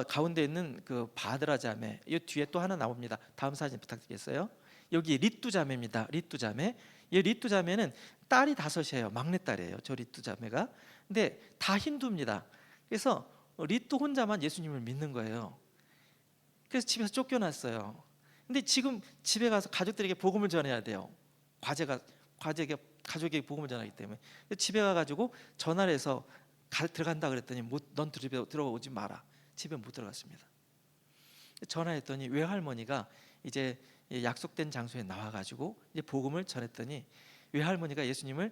Speaker 4: 가운데 있는 그 바드라 자매, 이 뒤에 또 하나 나옵니다. 다음 사진 부탁드리겠어요. 여기 리뚜 자매입니다. 리뚜 자매. 이 리뚜 자매는 딸이 5이에요. 막내딸이에요. 저 리뚜 자매가. 근데 다 힌두입니다. 그래서 리뚜 혼자만 예수님을 믿는 거예요. 그래서 집에서 쫓겨났어요. 근데 지금 집에 가서 가족들에게 복음을 전해야 돼요. 가족에게 복음을 전하기 때문에 집에 가가지고 전화를 해서 들어간다 그랬더니 넌 들어오지 마라. 집에 못 들어갔습니다. 전화했더니 외할머니가 이제 약속된 장소에 나와가지고 이제 복음을 전했더니 외할머니가 예수님을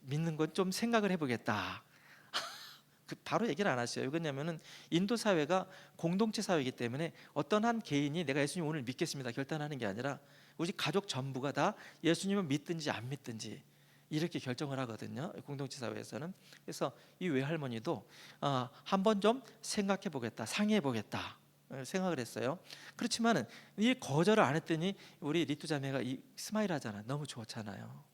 Speaker 4: 믿는 건 좀 생각을 해보겠다. 바로 얘기를 안 하셔요. 왜냐하면 인도 사회가 공동체 사회이기 때문에 어떤 한 개인이 내가 예수님 오늘 믿겠습니다 결단하는 게 아니라 우리 가족 전부가 다 예수님을 믿든지 안 믿든지 이렇게 결정을 하거든요. 공동체 사회에서는. 그래서 이 외할머니도 한번 좀 생각해 보겠다, 상의해 보겠다 생각을 했어요. 그렇지만은 이 거절을 안 했더니 우리 리투 자매가 이 스마일 하잖아. 너무 좋잖아요.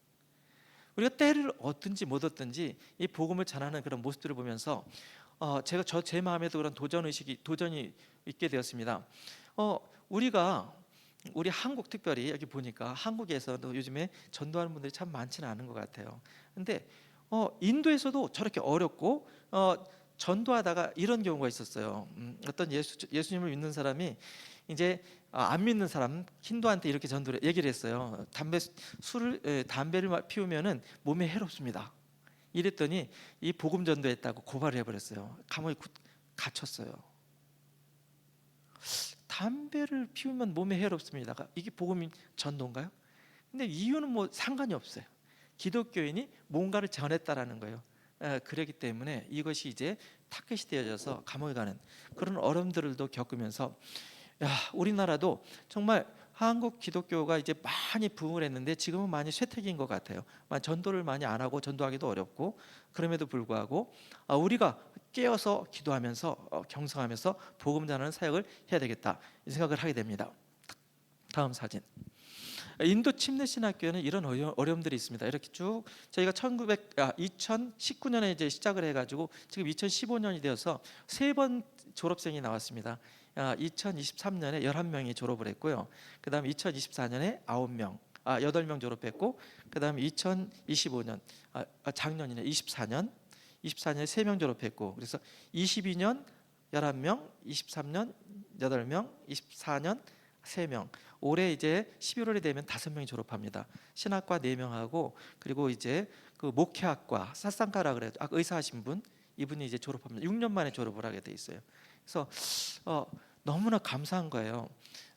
Speaker 4: 우리가 때를 얻든지 못 얻든지 이 복음을 전하는 그런 모습들을 보면서 제가 제 마음에도 그런 도전이 있게 되었습니다. 우리 한국 특별히 여기 보니까 한국에서도 요즘에 전도하는 분들이 참 많지는 않은 것 같아요. 근데 인도에서도 저렇게 어렵고 전도하다가 이런 경우가 있었어요. 어떤 예수님을 믿는 사람이 이제 안 믿는 사람 힌두한테 이렇게 얘기를 했어요. 담배를 피우면은 몸에 해롭습니다. 이랬더니 이 복음 전도했다고 고발을 해버렸어요. 감옥에 갇혔어요. 담배를 피우면 몸에 해롭습니다가 이게 복음 전도인가요? 근데 이유는 뭐 상관이 없어요. 기독교인이 뭔가를 전했다라는 거예요. 그렇기 때문에 이것이 이제 타겟이 되어져서 감옥에 가는 그런 어려움들도 겪으면서 우리나라도 정말 한국 기독교가 이제 많이 부흥을 했는데 지금은 많이 쇠퇴기인 것 같아요. 전도를 많이 안 하고 전도하기도 어렵고 그럼에도 불구하고 우리가 깨어서 기도하면서 경성하면서 복음 전하는 사역을 해야 되겠다 이 생각을 하게 됩니다. 다음 사진. 인도 침례 신학교에는 이런 어려움들이 있습니다. 이렇게 쭉 저희가 2019년에 이제 시작을 해가지고 지금 2015년이 되어서 3번 졸업생이 나왔습니다. 2023년에 11명이 졸업을 했고요. 그다음 2024년에 8명 졸업했고, 그다음 2025년 작년이네 24년에 3명 졸업했고, 그래서 22년 11명, 23년 8명, 24년 3명. 올해 이제 11월이 되면 5명이 졸업합니다. 신학과 4명하고, 그리고 이제 그 목회학과 사상가라 그래요. 의사하신 분, 이분이 이제 졸업합니다. 6년 만에 졸업을 하게 돼 있어요. 그래서 너무나 감사한 거예요.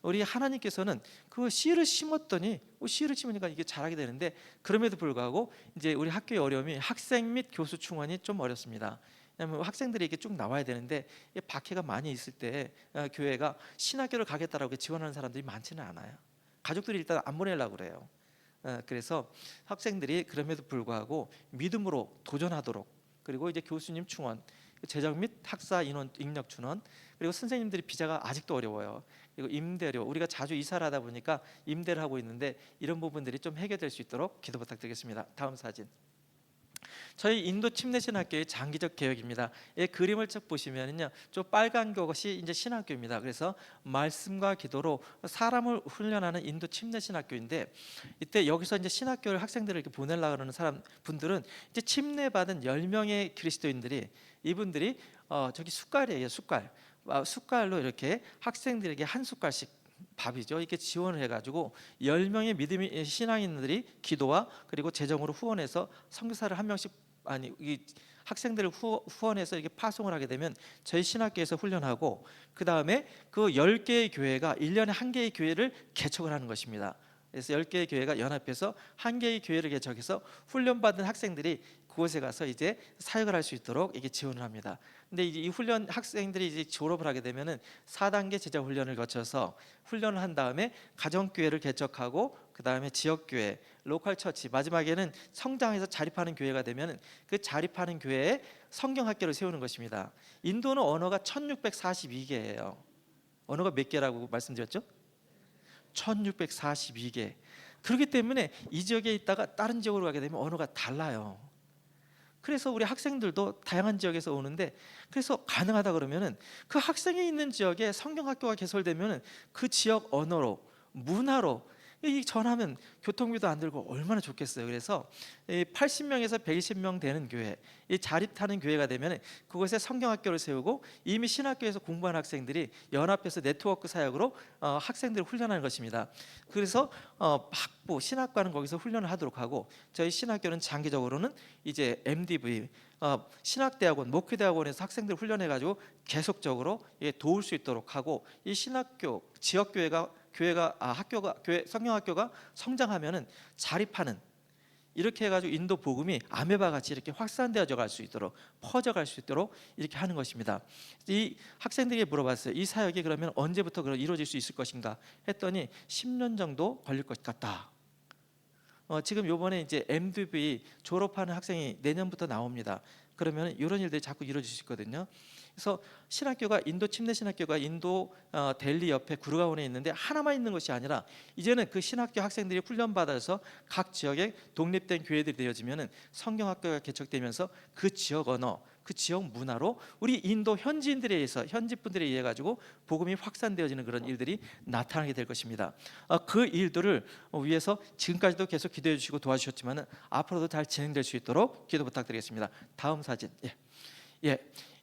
Speaker 4: 우리 하나님께서는 그 씨를 심었더니 씨를 심으니까 이게 자라게 되는데, 그럼에도 불구하고 이제 우리 학교의 어려움이 학생 및 교수 충원이 좀 어렵습니다. 왜냐하면 학생들이 이게 쭉 나와야 되는데 박해가 많이 있을 때 교회가 신학교를 가겠다라고 지원하는 사람들이 많지는 않아요. 가족들이 일단 안 보내려고 그래요. 그래서 학생들이 그럼에도 불구하고 믿음으로 도전하도록, 그리고 이제 교수님 충원, 재정 및 학사 인원 인력 충원, 그리고 선생님들이 비자가 아직도 어려워요. 그리고 임대료, 우리가 자주 이사를 하다 보니까 임대를 하고 있는데 이런 부분들이 좀 해결될 수 있도록 기도 부탁드리겠습니다. 다음 사진. 저희 인도 침례신학교의 장기적 계획입니다. 이 그림을 쭉 보시면요, 저 빨간 것이 이제 신학교입니다. 그래서 말씀과 기도로 사람을 훈련하는 인도 침례신학교인데, 이때 여기서 이제 신학교를 학생들을 이렇게 보내려고 하는 분들은 이제 침례받은 10명의 그리스도인들이, 이분들이 저기 숟갈이에요. 숟갈로 이렇게 학생들에게 한 숟갈씩 밥이죠. 이렇게 지원을 해가지고 10명의 믿음의 신앙인들이 기도와 그리고 재정으로 후원해서 선교사를 한 명씩, 이 학생들을 후원해서 이렇게 파송을 하게 되면 저희 신학교에서 훈련하고, 그 다음에 그 10개의 교회가 1년에 1개의 교회를 개척을 하는 것입니다. 그래서 10개의 교회가 연합해서 1개의 교회를 개척해서 훈련받은 학생들이 그곳에 가서 이제 사역을 할 수 있도록 이게 지원을 합니다. 근데 이제 이 훈련 학생들이 이제 졸업을 하게 되면은 4단계 제자 훈련을 거쳐서 훈련을 한 다음에 가정교회를 개척하고, 그 다음에 지역교회, 로컬 처치, 마지막에는 성장해서 자립하는 교회가 되면은 그 자립하는 교회에 성경학교를 세우는 것입니다. 인도는 언어가 1642개예요. 언어가 몇 개라고 말씀드렸죠? 1642개. 그렇기 때문에 이 지역에 있다가 다른 지역으로 가게 되면 언어가 달라요. 그래서 우리 학생들도 다양한 지역에서 오는데, 그래서 가능하다 그러면은 그 학생이 있는 지역에 성경학교가 개설되면은 그 지역 언어로, 문화로 이 전하면 교통비도 안 들고 얼마나 좋겠어요. 그래서 80명에서 120명 되는 교회, 이 자립하는 교회가 되면 그곳에 성경학교를 세우고, 이미 신학교에서 공부한 학생들이 연합해서 네트워크 사역으로 학생들을 훈련하는 것입니다. 그래서 학부 신학과는 거기서 훈련을 하도록 하고, 저희 신학교는 장기적으로는 이제 MDV 신학대학원, 목회대학원에서 학생들 훈련해가지고 계속적으로 도울 수 있도록 하고, 이 신학교 지역교회가 교회 성경학교가 성장하면은 자립하는, 이렇게 해가지고 인도 복음이 아메바 같이 이렇게 확산되어져 갈 수 있도록, 퍼져갈 수 있도록 이렇게 하는 것입니다. 이 학생들에게 물어봤어요. 이 사역이 그러면 언제부터 이루어질 수 있을 것인가 했더니 10년 정도 걸릴 것 같다. 지금 요번에 이제 MDV 졸업하는 학생이 내년부터 나옵니다. 그러면 이런 일들이 자꾸 이루어질 수 있거든요. 그래서 신학교가, 인도 침례 신학교가 인도 델리 옆에 구르가온에 있는데 하나만 있는 것이 아니라, 이제는 그 신학교 학생들이 훈련받아서 각 지역에 독립된 교회들이 되어지면은 성경학교가 개척되면서 그 지역 언어, 그 지역 문화로 우리 인도 현지인들에 의해서, 현지 분들에 의해 가지고 복음이 확산되어지는 그런 일들이 나타나게 될 것입니다. 그 일들을 위해서 지금까지도 계속 기도해 주시고 도와주셨지만 앞으로도 잘 진행될 수 있도록 기도 부탁드리겠습니다. 다음 사진.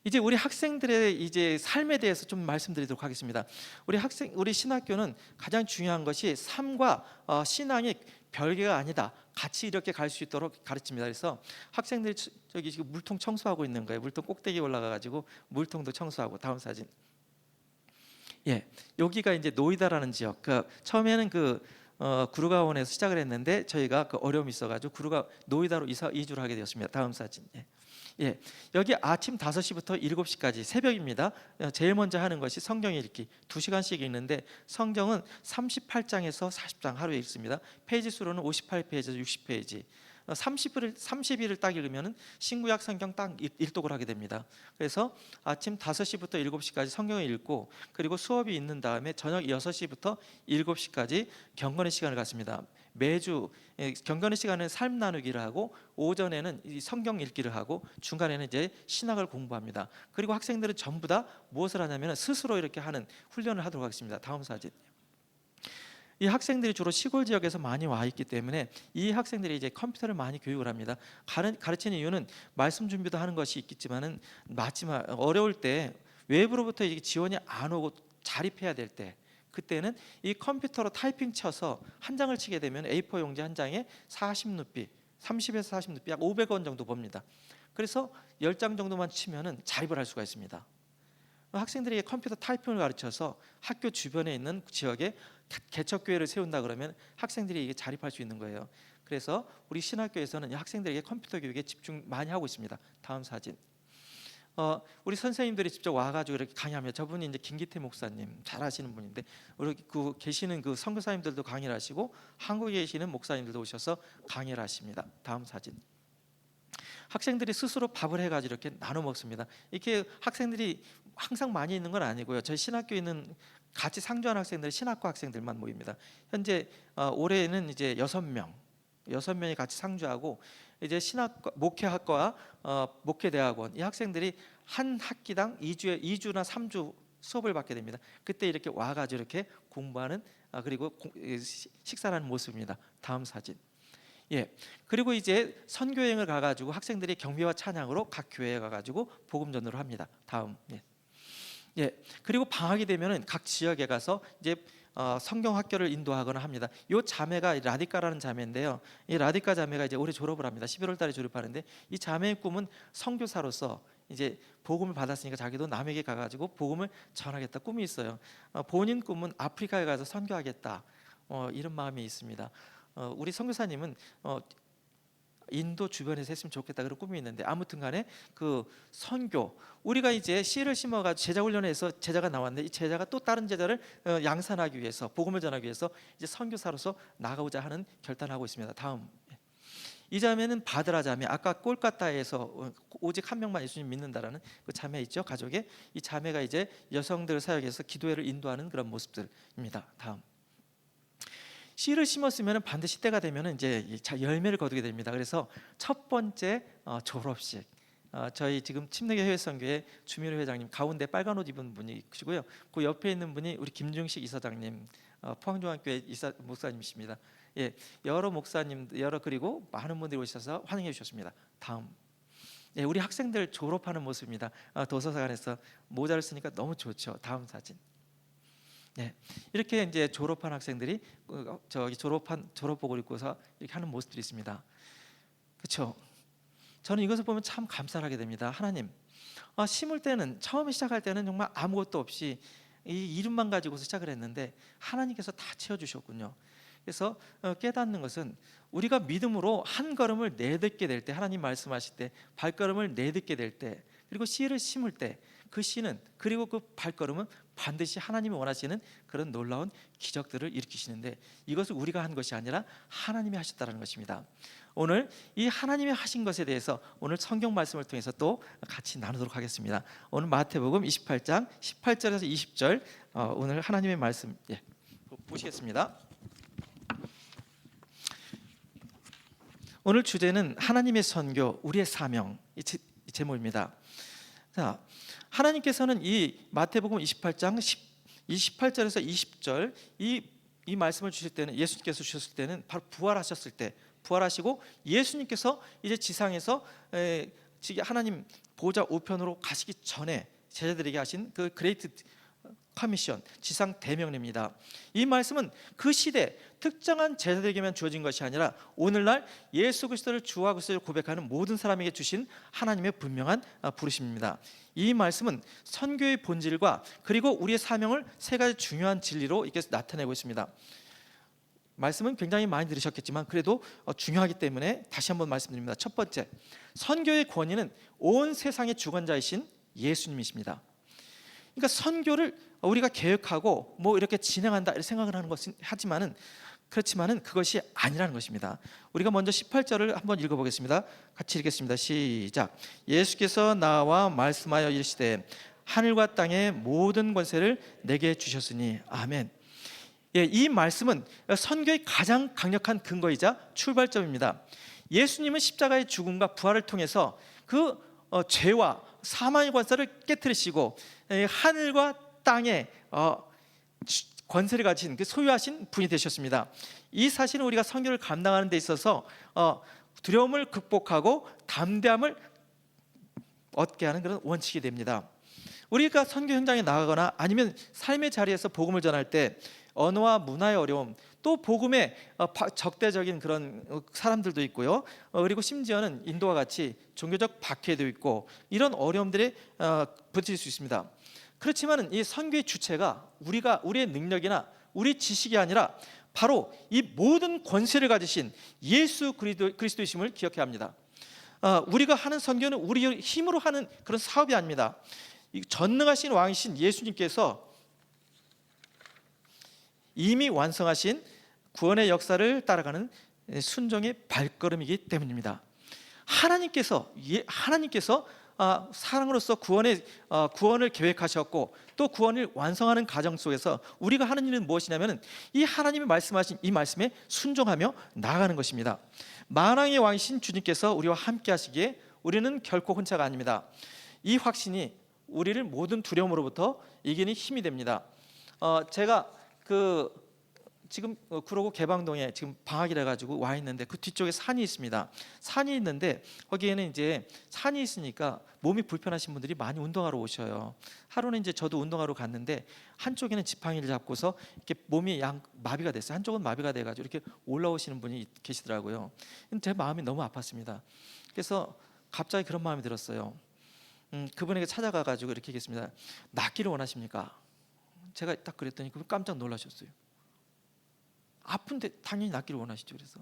Speaker 4: 이제 우리 학생들의 이제 삶에 대해서 좀 말씀드리도록 하겠습니다. 우리 신학교는 가장 중요한 것이 삶과 신앙이 별개가 아니다, 같이 이렇게 갈 수 있도록 가르칩니다. 그래서 학생들이 저기 지금 물통 청소하고 있는 거예요. 물통 꼭대기에 올라가 가지고 물통도 청소하고. 다음 사진. 여기가 이제 노이다라는 지역. 처음에는 구르가온에서 시작을 했는데 저희가 어려움이 있어가지고 노이다로 이주를 하게 되었습니다. 다음 사진. 여기 아침 5시부터 7시까지 새벽입니다. 제일 먼저 하는 것이 성경 읽기 2시간씩 읽는데, 성경은 38장에서 40장 하루에 읽습니다. 페이지 수로는 58페이지에서 60페이지. 30일을 딱 읽으면 신구약 성경 딱 일독을 하게 됩니다. 그래서 아침 5시부터 7시까지 성경을 읽고, 그리고 수업이 있는 다음에 저녁 6시부터 7시까지 경건의 시간을 갖습니다. 매주 경건의 시간은 삶 나누기를 하고, 오전에는 이 성경 읽기를 하고, 중간에는 이제 신학을 공부합니다. 그리고 학생들은 전부 다 무엇을 하냐면 스스로 이렇게 하는 훈련을 하도록 하겠습니다. 다음 사진. 이 학생들이 주로 시골 지역에서 많이 와 있기 때문에 이 학생들이 이제 컴퓨터를 많이 교육을 합니다. 가르치는 이유는 말씀 준비도 하는 것이 있겠지만은 마지막 어려울 때 외부로부터 이게 지원이 안 오고 자립해야 될 때, 그때는 이 컴퓨터로 타이핑 쳐서 한 장을 치게 되면 A4 용지 한 장에 40루피, 30에서 40루피, 약 500원 정도 봅니다. 그래서 10장 정도만 치면은 자립을 할 수가 있습니다. 학생들에게 컴퓨터 타이핑을 가르쳐서 학교 주변에 있는 지역에 개척교회를 세운다 그러면 학생들이 이게 자립할 수 있는 거예요. 그래서 우리 신학교에서는 학생들에게 컴퓨터 교육에 집중 많이 하고 있습니다. 다음 사진. 우리 선생님들이 직접 와가지고 이렇게 강의하면, 저분이 이제 김기태 목사님 잘 아시는 분인데, 우리 계시는 그 선교사님들도 강의를 하시고 한국에 계시는 목사님들도 오셔서 강의를 하십니다. 다음 사진. 학생들이 스스로 밥을 해가지고 이렇게 나눠 먹습니다. 이렇게 학생들이 항상 많이 있는 건 아니고요. 저희 신학교에 있는 같이 상주하는 학생들, 신학과 학생들만 모입니다. 현재 올해는 이제 6명이 같이 상주하고, 이제 신학과, 목회학과, 목회대학원, 이 학생들이 한 학기당 2주나 3주 수업을 받게 됩니다. 그때 이렇게 와가지고 이렇게 공부하는, 그리고 식사를 하는 모습입니다. 다음 사진. 예, 그리고 이제 선교행을 가가지고 학생들이 경배와 찬양으로 각 교회에 가가지고 복음 전도를 합니다. 다음. 예, 그리고 방학이 되면은 각 지역에 가서 이제 성경 학교를 인도하거나 합니다. 이 자매가 라디카라는 자매인데요. 이 라디카 자매가 이제 올해 졸업을 합니다. 11월달에 졸업하는데, 이 자매의 꿈은 선교사로서 이제 복음을 받았으니까 자기도 남에게 가가지고 복음을 전하겠다 꿈이 있어요. 본인 꿈은 아프리카에 가서 선교하겠다, 이런 마음이 있습니다. 우리 선교사님은 인도 주변에서 했으면 좋겠다 그런 꿈이 있는데, 아무튼간에 그 선교, 우리가 이제 씨를 심어가지고 제자 훈련해서 제자가 나왔는데, 이 제자가 또 다른 제자를 양산하기 위해서, 복음을 전하기 위해서 이제 선교사로서 나가고자 하는 결단을 하고 있습니다. 다음. 이 자매는 바드라 자매, 아까 꼴까타에서 오직 한 명만 예수님 믿는다라는 그 자매 있죠, 가족에. 이 자매가 이제 여성들 사역에서 기도회를 인도하는 그런 모습들입니다. 다음. 씨를 심었으면 반드시 때가 되면 이제 열매를 거두게 됩니다. 그래서 첫 번째 졸업식, 저희 지금 침례교 해외선교회 주민회 회장님, 가운데 빨간 옷 입은 분이 계시고요. 그 옆에 있는 분이 우리 김중식 이사장님, 포항중앙교회 목사님이십니다. 예, 여러 목사님, 그리고 많은 분들이 오셔서 환영해 주셨습니다. 다음. 예, 우리 학생들 졸업하는 모습입니다. 도서관에서 모자를 쓰니까 너무 좋죠. 다음 사진. 네, 이렇게 이제 졸업한 학생들이 저기 졸업복을 입고서 이렇게 하는 모습들이 있습니다. 그렇죠? 저는 이것을 보면 참 감사하게 됩니다. 하나님, 심을 때는, 처음에 시작할 때는 정말 아무것도 없이 이 이름만 가지고서 시작을 했는데 하나님께서 다 채워주셨군요. 그래서 깨닫는 것은, 우리가 믿음으로 한 걸음을 내딛게 될 때, 하나님 말씀하실 때 발걸음을 내딛게 될 때, 그리고 씨를 심을 때 그 씨는, 그리고 그 발걸음은 반드시 하나님이 원하시는 그런 놀라운 기적들을 일으키시는데, 이것을 우리가 한 것이 아니라 하나님이 하셨다는 것입니다. 오늘 이 하나님이 하신 것에 대해서 오늘 성경 말씀을 통해서 또 같이 나누도록 하겠습니다. 오늘 마태복음 28장 18절에서 20절, 오늘 하나님의 말씀 보시겠습니다. 오늘 주제는 하나님의 선교, 우리의 사명, 이 제목입니다. 자, 하나님께서는 이 마태복음 28장 28절에서 20절 이 말씀을 주실 때는, 예수님께서 주셨을 때는 바로 부활하셨을 때, 부활하시고 예수님께서 이제 지상에서 하나님 보좌 우편으로 가시기 전에 제자들에게 하신 그 그레이트 커미션, 지상 대명령입니다. 이 말씀은 그 시대 특정한 제자들에게만 주어진 것이 아니라 오늘날 예수 그리스도를 주와 그리스도를 고백하는 모든 사람에게 주신 하나님의 분명한 부르심입니다. 이 말씀은 선교의 본질과 그리고 우리의 사명을 세 가지 중요한 진리로 이렇게 나타내고 있습니다. 말씀은 굉장히 많이 들으셨겠지만 그래도 중요하기 때문에 다시 한번 말씀드립니다. 첫 번째, 선교의 권위는 온 세상의 주관자이신 예수님이십니다. 그러니까 선교를 우리가 계획하고 뭐 이렇게 진행한다 이렇게 생각을 하는 것은 하지만은 그렇지만은 그것이 아니라는 것입니다. 우리가 먼저 18절을 한번 읽어보겠습니다. 같이 읽겠습니다. 시작. 예수께서 나와 말씀하여 이르시되 하늘과 땅의 모든 권세를 내게 주셨으니 아멘. 예, 이 말씀은 선교의 가장 강력한 근거이자 출발점입니다. 예수님은 십자가의 죽음과 부활을 통해서 그 죄와 사망의 권세를 깨뜨리시고 하늘과 땅의 권세를 가진 그 소유하신 분이 되셨습니다. 이 사실은 우리가 선교를 감당하는 데 있어서 두려움을 극복하고 담대함을 얻게 하는 그런 원칙이 됩니다. 우리가 선교 현장에 나가거나 아니면 삶의 자리에서 복음을 전할 때 언어와 문화의 어려움, 또 복음의 적대적인 그런 사람들도 있고요. 그리고 심지어는 인도와 같이 종교적 박해도 있고 이런 어려움들에 부딪힐 수 있습니다. 그렇지만은 이 선교의 주체가 우리의 능력이나 우리 지식이 아니라 바로 이 모든 권세를 가지신 예수 그리스도이심을 기억해야 합니다. 우리가 하는 선교는 우리 힘으로 하는 그런 사업이 아닙니다. 전능하신 왕이신 예수님께서 이미 완성하신 구원의 역사를 따라가는 순종의 발걸음이기 때문입니다. 하나님께서 사랑으로서 구원을 계획하셨고 또 구원을 완성하는 과정 속에서 우리가 하는 일은 무엇이냐면 이 하나님이 말씀하신 이 말씀에 순종하며 나아가는 것입니다. 만왕의 왕이신 주님께서 우리와 함께 하시기에 우리는 결코 혼자가 아닙니다. 이 확신이 우리를 모든 두려움으로부터 이기는 힘이 됩니다. 제가 지금 구로구 개방동에 지금 방학이라 가지고 와 있는데 그 뒤쪽에 산이 있습니다. 산이 있는데 거기에는 이제 산이 있으니까 몸이 불편하신 분들이 많이 운동하러 오셔요. 하루는 이제 저도 운동하러 갔는데 한쪽에는 지팡이를 잡고서 이렇게 몸이 마비가 됐어요. 한쪽은 마비가 돼가지고 이렇게 올라오시는 분이 계시더라고요. 제 마음이 너무 아팠습니다. 그래서 갑자기 그런 마음이 들었어요. 그분에게 찾아가가지고 이렇게 얘기했습니다. 낫기를 원하십니까? 제가 딱 그랬더니 그분 깜짝 놀라셨어요. 아픈데 당연히 낫기를 원하시죠. 그래서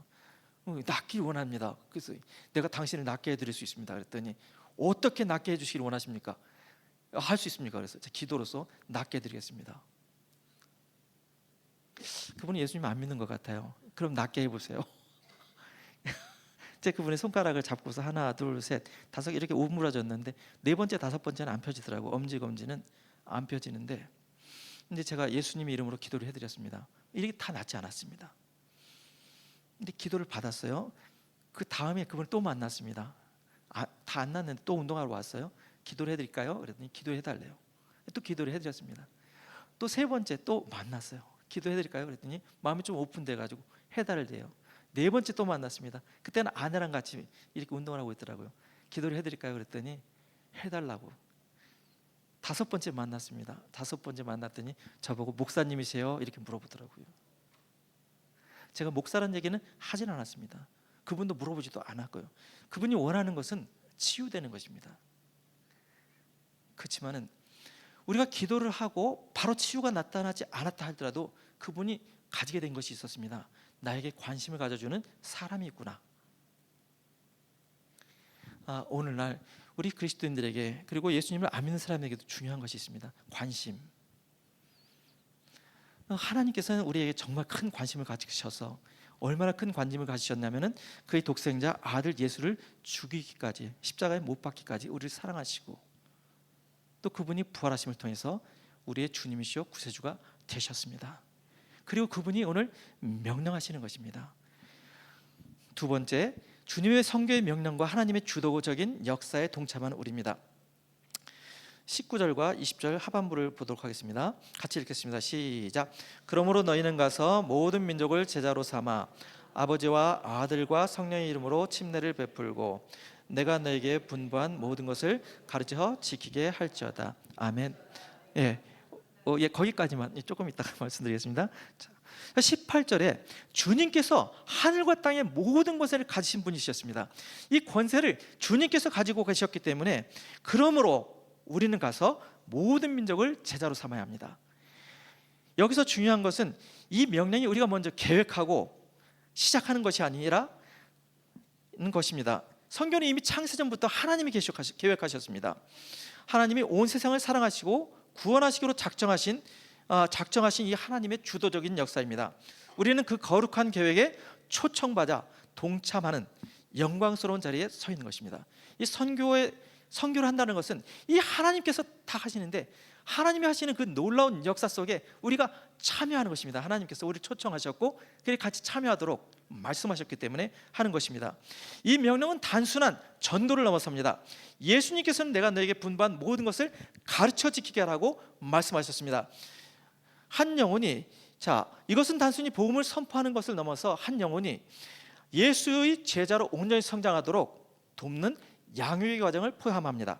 Speaker 4: 낫기를 원합니다. 그래서 내가 당신을 낫게 해드릴 수 있습니다. 그랬더니 어떻게 낫게 해주시기를 원하십니까? 할 수 있습니까? 그래서 제 기도로서 낫게 해드리겠습니다. 그분이 예수님 안 믿는 것 같아요. 그럼 낫게 해보세요. 제가 그분의 손가락을 잡고서 하나, 둘, 셋, 다섯 이렇게 오므라졌는데 네 번째, 다섯 번째는 안 펴지더라고. 엄지검지는 안 펴지는데, 근데 제가 예수님의 이름으로 기도를 해드렸습니다. 이렇게 다 낫지 않았습니다. 근데 기도를 받았어요. 그 다음에 그분을 또 만났습니다. 다 안 낫는데 또 운동하러 왔어요. 기도를 해드릴까요? 그랬더니 기도해달래요. 또 기도를 해드렸습니다. 또 세 번째 또 만났어요. 기도해드릴까요? 그랬더니 마음이 좀 오픈돼가지고 해달래요. 네 번째 또 만났습니다. 그때는 아내랑 같이 이렇게 운동을 하고 있더라고요. 기도를 해드릴까요? 그랬더니 해달라고. 다섯 번째 만났습니다. 다섯 번째 만났더니 저보고 목사님이세요? 이렇게 물어보더라고요. 제가 목사라는 얘기는 하진 않았습니다. 그분도 물어보지도 않았고요. 그분이 원하는 것은 치유되는 것입니다. 그렇지만은 우리가 기도를 하고 바로 치유가 나타나지 않았다 하더라도 그분이 가지게 된 것이 있었습니다. 나에게 관심을 가져주는 사람이 있구나. 오늘날 우리 그리스도인들에게 그리고 예수님을 안 믿는 사람에게도 중요한 것이 있습니다. 관심. 하나님께서는 우리에게 정말 큰 관심을 가지셔서 얼마나 큰 관심을 가지셨냐면은 그의 독생자 아들 예수를 죽이기까지 십자가에 못 박기까지 우리를 사랑하시고 또 그분이 부활하심을 통해서 우리의 주님이시요 구세주가 되셨습니다. 그리고 그분이 오늘 명령하시는 것입니다. 두 번째, 주님의 선교의 명령과 하나님의 주도적인 역사에 동참하는 우리입니다. 19절과 20절 하반부를 보도록 하겠습니다. 같이 읽겠습니다. 시작. 그러므로 너희는 가서 모든 민족을 제자로 삼아 아버지와 아들과 성령의 이름으로 침례를 베풀고 내가 너에게 분부한 모든 것을 가르쳐 지키게 할지어다. 아멘. 거기까지만 조금 이따가 말씀드리겠습니다. 18절에 주님께서 하늘과 땅의 모든 권세를 가지신 분이셨습니다. 이 권세를 주님께서 가지고 계셨기 때문에 그러므로 우리는 가서 모든 민족을 제자로 삼아야 합니다. 여기서 중요한 것은 이 명령이 우리가 먼저 계획하고 시작하는 것이 아니라는 것입니다. 성경은 이미 창세전부터 하나님이 계획하셨습니다. 하나님이 온 세상을 사랑하시고 구원하시기로 작정하신 이 하나님의 주도적인 역사입니다. 우리는 그 거룩한 계획에 초청받아 동참하는 영광스러운 자리에 서 있는 것입니다. 이 선교를 한다는 것은 이 하나님께서 다 하시는데 하나님이 하시는 그 놀라운 역사 속에 우리가 참여하는 것입니다. 하나님께서 우리를 초청하셨고 그리고 같이 참여하도록 말씀하셨기 때문에 하는 것입니다. 이 명령은 단순한 전도를 넘어섭니다. 예수님께서는 내가 너에게 분부한 모든 것을 가르쳐 지키게 하라고 말씀하셨습니다. 한 영혼이 이것은 단순히 복음을 선포하는 것을 넘어서 한 영혼이 예수의 제자로 온전히 성장하도록 돕는 양육의 과정을 포함합니다.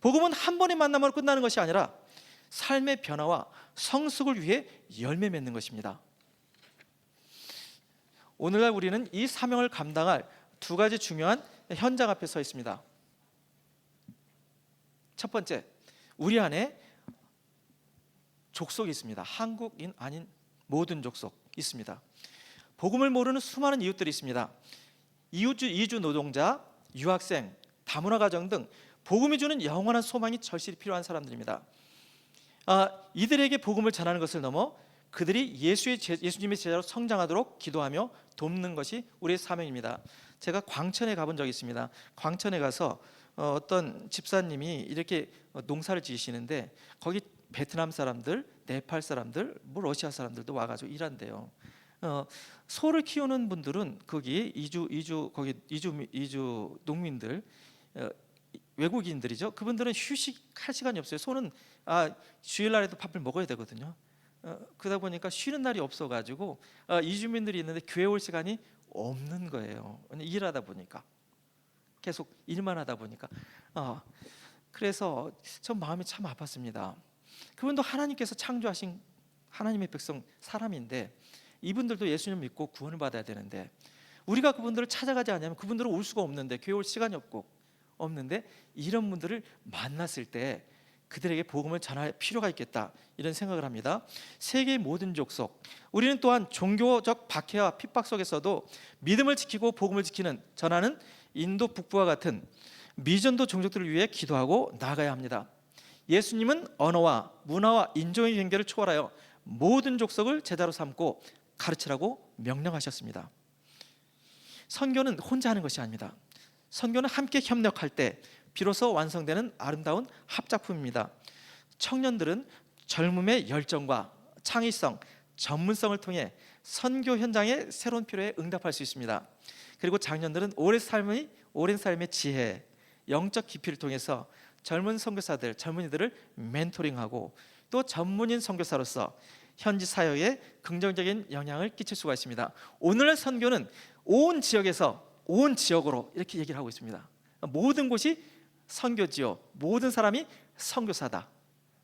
Speaker 4: 복음은 한 번의 만남으로 끝나는 것이 아니라 삶의 변화와 성숙을 위해 열매 맺는 것입니다. 오늘날 우리는 이 사명을 감당할 두 가지 중요한 현장 앞에 서 있습니다. 첫 번째, 우리 안에 족속이 있습니다. 한국인 아닌 모든 족속 있습니다. 복음을 모르는 수많은 이웃들이 있습니다. 이주 노동자, 유학생, 다문화 가정 등 복음이 주는 영원한 소망이 절실히 필요한 사람들입니다. 이들에게 복음을 전하는 것을 넘어 그들이 예수님의 제자로 성장하도록 기도하며 돕는 것이 우리의 사명입니다. 제가 광천에 가본 적이 있습니다. 광천에 가서 어떤 집사님이 이렇게 농사를 지으시는데 거기 베트남 사람들, 네팔 사람들, 러시아 사람들도 와가지고 일한대요. 소를 키우는 분들은 거기 이주 농민들, 외국인들이죠. 그분들은 휴식할 시간이 없어요. 소는 주일날에도 밥을 먹어야 되거든요. 그러다 보니까 쉬는 날이 없어가지고 이주민들이 있는데 교회 올 시간이 없는 거예요. 일하다 보니까 계속 일만 하다 보니까 그래서 전 마음이 참 아팠습니다. 그분도 하나님께서 창조하신 하나님의 백성 사람인데 이분들도 예수님 믿고 구원을 받아야 되는데 우리가 그분들을 찾아가지 않으면 그분들은 올 수가 없는데 교회 올 시간이 없는데 이런 분들을 만났을 때 그들에게 복음을 전할 필요가 있겠다 이런 생각을 합니다. 세계의 모든 족속, 우리는 또한 종교적 박해와 핍박 속에서도 믿음을 지키고 복음을 전하는 인도 북부와 같은 미전도 종족들을 위해 기도하고 나아가야 합니다. 예수님은 언어와 문화와 인종의 경계를 초월하여 모든 족속을 제자로 삼고 가르치라고 명령하셨습니다. 선교는 혼자 하는 것이 아닙니다. 선교는 함께 협력할 때 비로소 완성되는 아름다운 합작품입니다. 청년들은 젊음의 열정과 창의성, 전문성을 통해 선교 현장의 새로운 필요에 응답할 수 있습니다. 그리고 장년들은 오랜 삶의 지혜, 영적 깊이를 통해서 젊은 선교사들, 젊은이들을 멘토링하고 또 전문인 선교사로서 현지 사회에 긍정적인 영향을 끼칠 수가 있습니다. 오늘날 선교는 온 지역으로 이렇게 얘기를 하고 있습니다. 모든 곳이 선교지요. 모든 사람이 선교사다.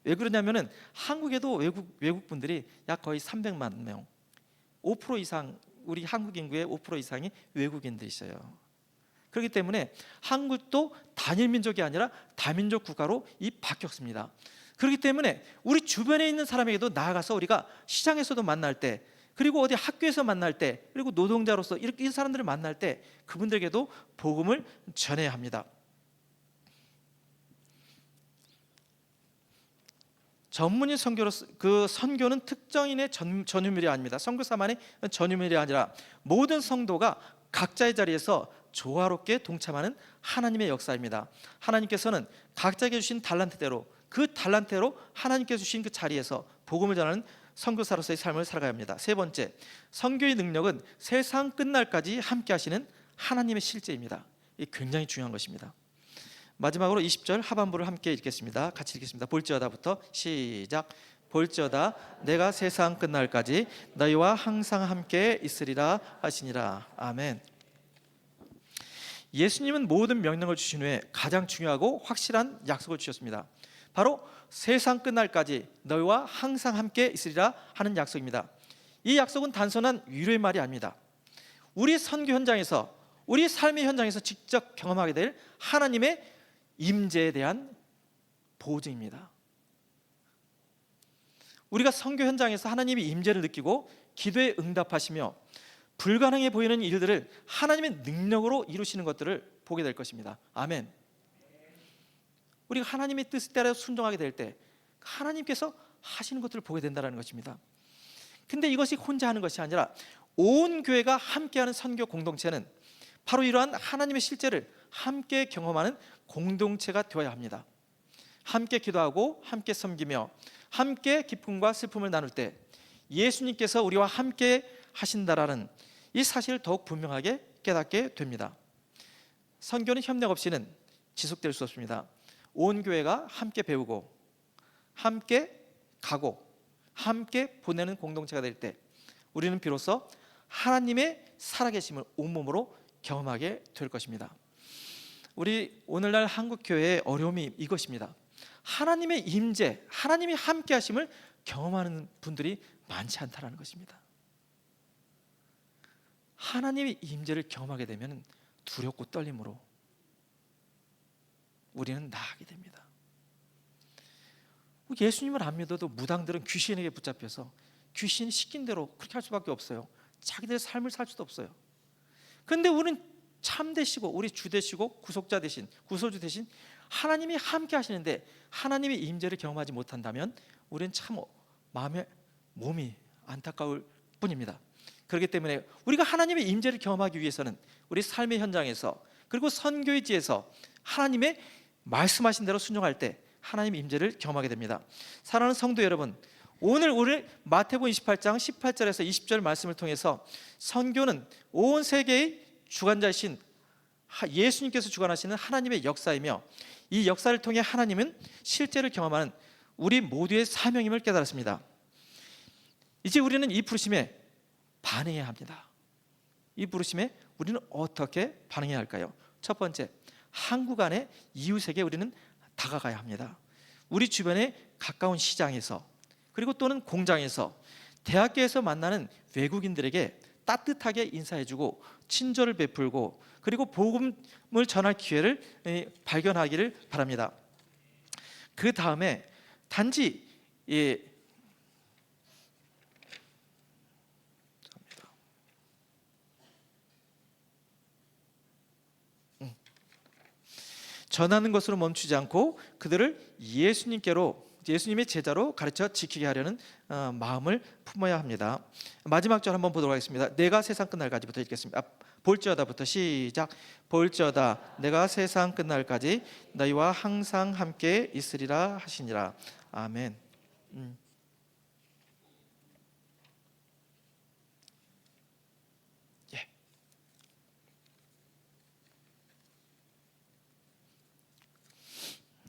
Speaker 4: 왜 그러냐면은 한국에도 외국 분들이 약 거의 300만 명, 5% 이상 우리 한국 인구의 5% 이상이 외국인들이셔요. 그렇기 때문에 한국도 단일 민족이 아니라 다민족 국가로 바뀌었습니다. 그렇기 때문에 우리 주변에 있는 사람에게도 나아가서 우리가 시장에서도 만날 때 그리고 어디 학교에서 만날 때 그리고 노동자로서 이렇게 이 사람들을 만날 때 그분들에게도 복음을 전해야 합니다. 전문인 선교로서 그 선교는 특정인의 전유물이 아닙니다. 선교사만의 전유물이 아니라 모든 성도가 각자의 자리에서 조화롭게 동참하는 하나님의 역사입니다. 하나님께서는 각자에게 주신 달란트대로 하나님께서 주신 그 자리에서 복음을 전하는 선교사로서의 삶을 살아가야 합니다. 세 번째, 선교의 능력은 세상 끝날까지 함께 하시는 하나님의 실제입니다. 이 굉장히 중요한 것입니다. 마지막으로 20절 하반부를 함께 읽겠습니다. 같이 읽겠습니다. 볼지어다부터 시작. 볼지어다 내가 세상 끝날까지 너희와 항상 함께 있으리라 하시니라. 아멘. 예수님은 모든 명령을 주신 후에 가장 중요하고 확실한 약속을 주셨습니다. 바로 세상 끝날까지 너희와 항상 함께 있으리라 하는 약속입니다. 이 약속은 단순한 위로의 말이 아닙니다. 우리 선교 현장에서, 우리 삶의 현장에서 직접 경험하게 될 하나님의 임재에 대한 보증입니다. 우리가 선교 현장에서 하나님의 임재를 느끼고 기도에 응답하시며 불가능해 보이는 일들을 하나님의 능력으로 이루시는 것들을 보게 될 것입니다. 아멘. 우리가 하나님의 뜻에 따라 순종하게 될 때 하나님께서 하시는 것들을 보게 된다는 것입니다. 근데 이것이 혼자 하는 것이 아니라 온 교회가 함께하는 선교 공동체는 바로 이러한 하나님의 실제를 함께 경험하는 공동체가 되어야 합니다. 함께 기도하고 함께 섬기며 함께 기쁨과 슬픔을 나눌 때 예수님께서 우리와 함께 하신다라는 이 사실을 더욱 분명하게 깨닫게 됩니다. 선교는 협력 없이는 지속될 수 없습니다. 온 교회가 함께 배우고 함께 가고 함께 보내는 공동체가 될 때 우리는 비로소 하나님의 살아계심을 온몸으로 경험하게 될 것입니다. 우리 오늘날 한국 교회의 어려움이 이것입니다. 하나님의 임재, 하나님이 함께 하심을 경험하는 분들이 많지 않다는 것입니다. 하나님의 임재를 경험하게 되면 두렵고 떨림으로 우리는 나아가게 됩니다. 예수님을 안 믿어도 무당들은 귀신에게 붙잡혀서 귀신이 시킨 대로 그렇게 할 수밖에 없어요. 자기들의 삶을 살 수도 없어요. 그런데 우리는 참 되시고 우리 주 되시고 구속자 되신 구소주 되신 하나님이 함께 하시는데 하나님의 임재를 경험하지 못한다면 우리는 참 마음에 몸이 안타까울 뿐입니다. 그렇기 때문에 우리가 하나님의 임재를 경험하기 위해서는 우리 삶의 현장에서 그리고 선교의 지에서 하나님의 말씀하신 대로 순종할 때 하나님의 임재를 경험하게 됩니다. 사랑하는 성도 여러분, 오늘 우리 마태복음 28장 18절에서 20절 말씀을 통해서 선교는 온 세계의 주관자이신 예수님께서 주관하시는 하나님의 역사이며 이 역사를 통해 하나님은 실제를 경험하는 우리 모두의 사명임을 깨달았습니다. 이제 우리는 이 부르심에 반응해야 합니다. 이 부르심에 우리는 어떻게 반응해야 할까요? 첫 번째, 한국 안에 이웃에게 우리는 다가가야 합니다. 우리 주변에 가까운 시장에서 그리고 또는 공장에서 대학교에서 만나는 외국인들에게 따뜻하게 인사해주고 친절을 베풀고 그리고 복음을 전할 기회를 발견하기를 바랍니다. 그 다음에 단지 전하는 것으로 멈추지 않고 그들을 예수님의 제자로 가르쳐 지키게 하려는 마음을 품어야 합니다. 마지막 절 한번 보도록 하겠습니다. 내가 세상 끝날까지부터 읽겠습니다. 볼지어다부터 시작. 볼지어다 내가 세상 끝날까지 너희와 항상 함께 있으리라 하시니라. 아멘.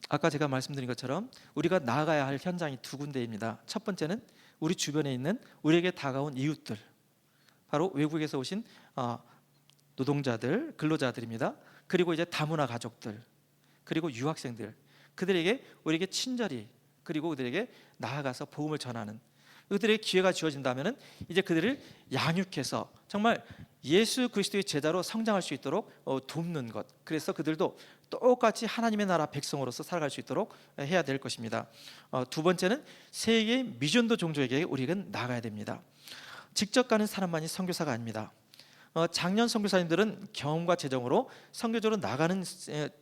Speaker 4: 아까 제가 말씀드린 것처럼 우리가 나아가야 할 현장이 두 군데입니다. 첫 번째는 우리 주변에 있는 우리에게 다가온 이웃들, 바로 외국에서 오신 노동자들, 근로자들입니다. 그리고 이제 다문화 가족들, 그리고 유학생들, 그들에게 우리에게 친절히 그리고 그들에게 나아가서 복음을 전하는 그들에게 기회가 주어진다면 이제 그들을 양육해서 정말 예수 그리스도의 제자로 성장할 수 있도록 돕는 것. 그래서 그들도 똑같이 하나님의 나라 백성으로서 살아갈 수 있도록 해야 될 것입니다. 두 번째는 세계의 미전도 종족에게 우리는 나가야 됩니다. 직접 가는 사람만이 선교사가 아닙니다. 작년 선교사님들은 경험과 재정으로 선교적으로 나가는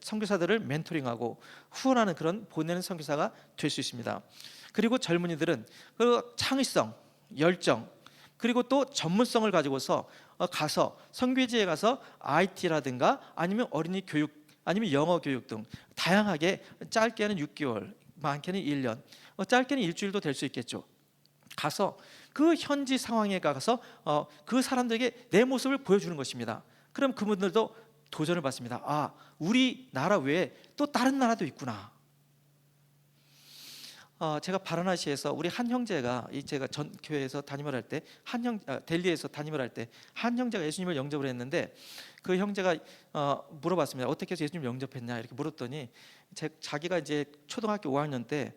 Speaker 4: 선교사들을 멘토링하고 후원하는 그런 보내는 선교사가 될 수 있습니다. 그리고 젊은이들은 그 창의성, 열정 그리고 또 전문성을 가지고서 가서 선교지에 가서 IT라든가 아니면 어린이 교육 아니면 영어 교육 등 다양하게 짧게는 6개월, 많게는 1년, 짧게는 일주일도 될 수 있겠죠. 가서 그 현지 상황에 가서 그 사람들에게 내 모습을 보여주는 것입니다. 그럼 그분들도 도전을 받습니다. 아, 우리 나라 외에 또 다른 나라도 있구나. 제가 바라나시에서 우리 한 형제가 제가 전 교회에서 담임을 할 때 델리에서 담임을 할 때 한 형제가 예수님을 영접을 했는데 그 형제가 물어봤습니다. 어떻게 해서 예수님을 영접했냐 이렇게 물었더니 자기가 이제 초등학교 5학년 때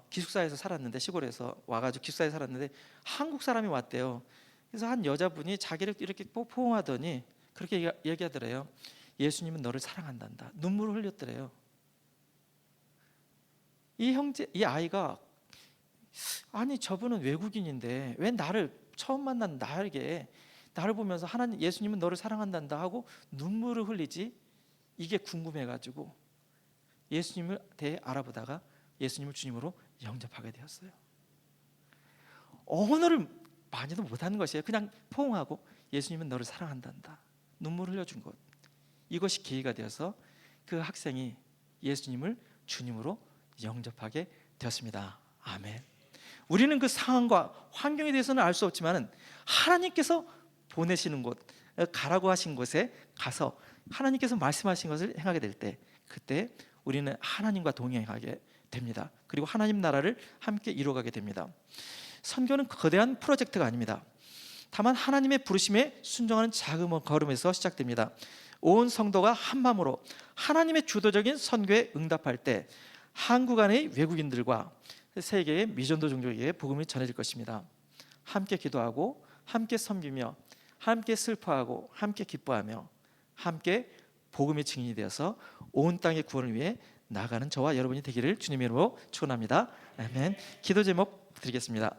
Speaker 4: 기숙사에서 살았는데 시골에서 와가지고 기숙사에 살았는데 한국 사람이 왔대요. 그래서 한 여자분이 자기를 이렇게 포옹하더니 그렇게 얘기하더래요. 예수님은 너를 사랑한단다. 눈물을 흘렸더래요. 이 아이가 아니 저분은 외국인인데 왜 나를 처음 만난 나를 보면서 하나님 예수님은 너를 사랑한단다 하고 눈물을 흘리지? 이게 궁금해가지고 예수님을 대해 알아보다가 예수님을 주님으로 영접하게 되었어요. 언어를 많이도 못하는 것이에요. 그냥 포옹하고 예수님은 너를 사랑한단다, 눈물을 흘려준 것, 이것이 계기가 되어서 그 학생이 예수님을 주님으로 영접하게 되었습니다. 아멘. 우리는 그 상황과 환경에 대해서는 알 수 없지만 하나님께서 보내시는 곳, 가라고 하신 곳에 가서 하나님께서 말씀하신 것을 행하게 될 때, 그때 우리는 하나님과 동행하게 됩니다. 그리고 하나님 나라를 함께 이루어가게 됩니다. 선교는 거대한 프로젝트가 아닙니다. 다만 하나님의 부르심에 순종하는 작은 걸음에서 시작됩니다. 온 성도가 한마음으로 하나님의 주도적인 선교에 응답할 때 한국 안의 외국인들과 세계의 미전도 종족에게 복음이 전해질 것입니다. 함께 기도하고 함께 섬기며 함께 슬퍼하고 함께 기뻐하며 함께 복음의 증인이 되어서 온 땅의 구원을 위해 나가는 저와 여러분이 되기를 주님의 이름으로 축원합니다. 아멘. 기도 제목 드리겠습니다.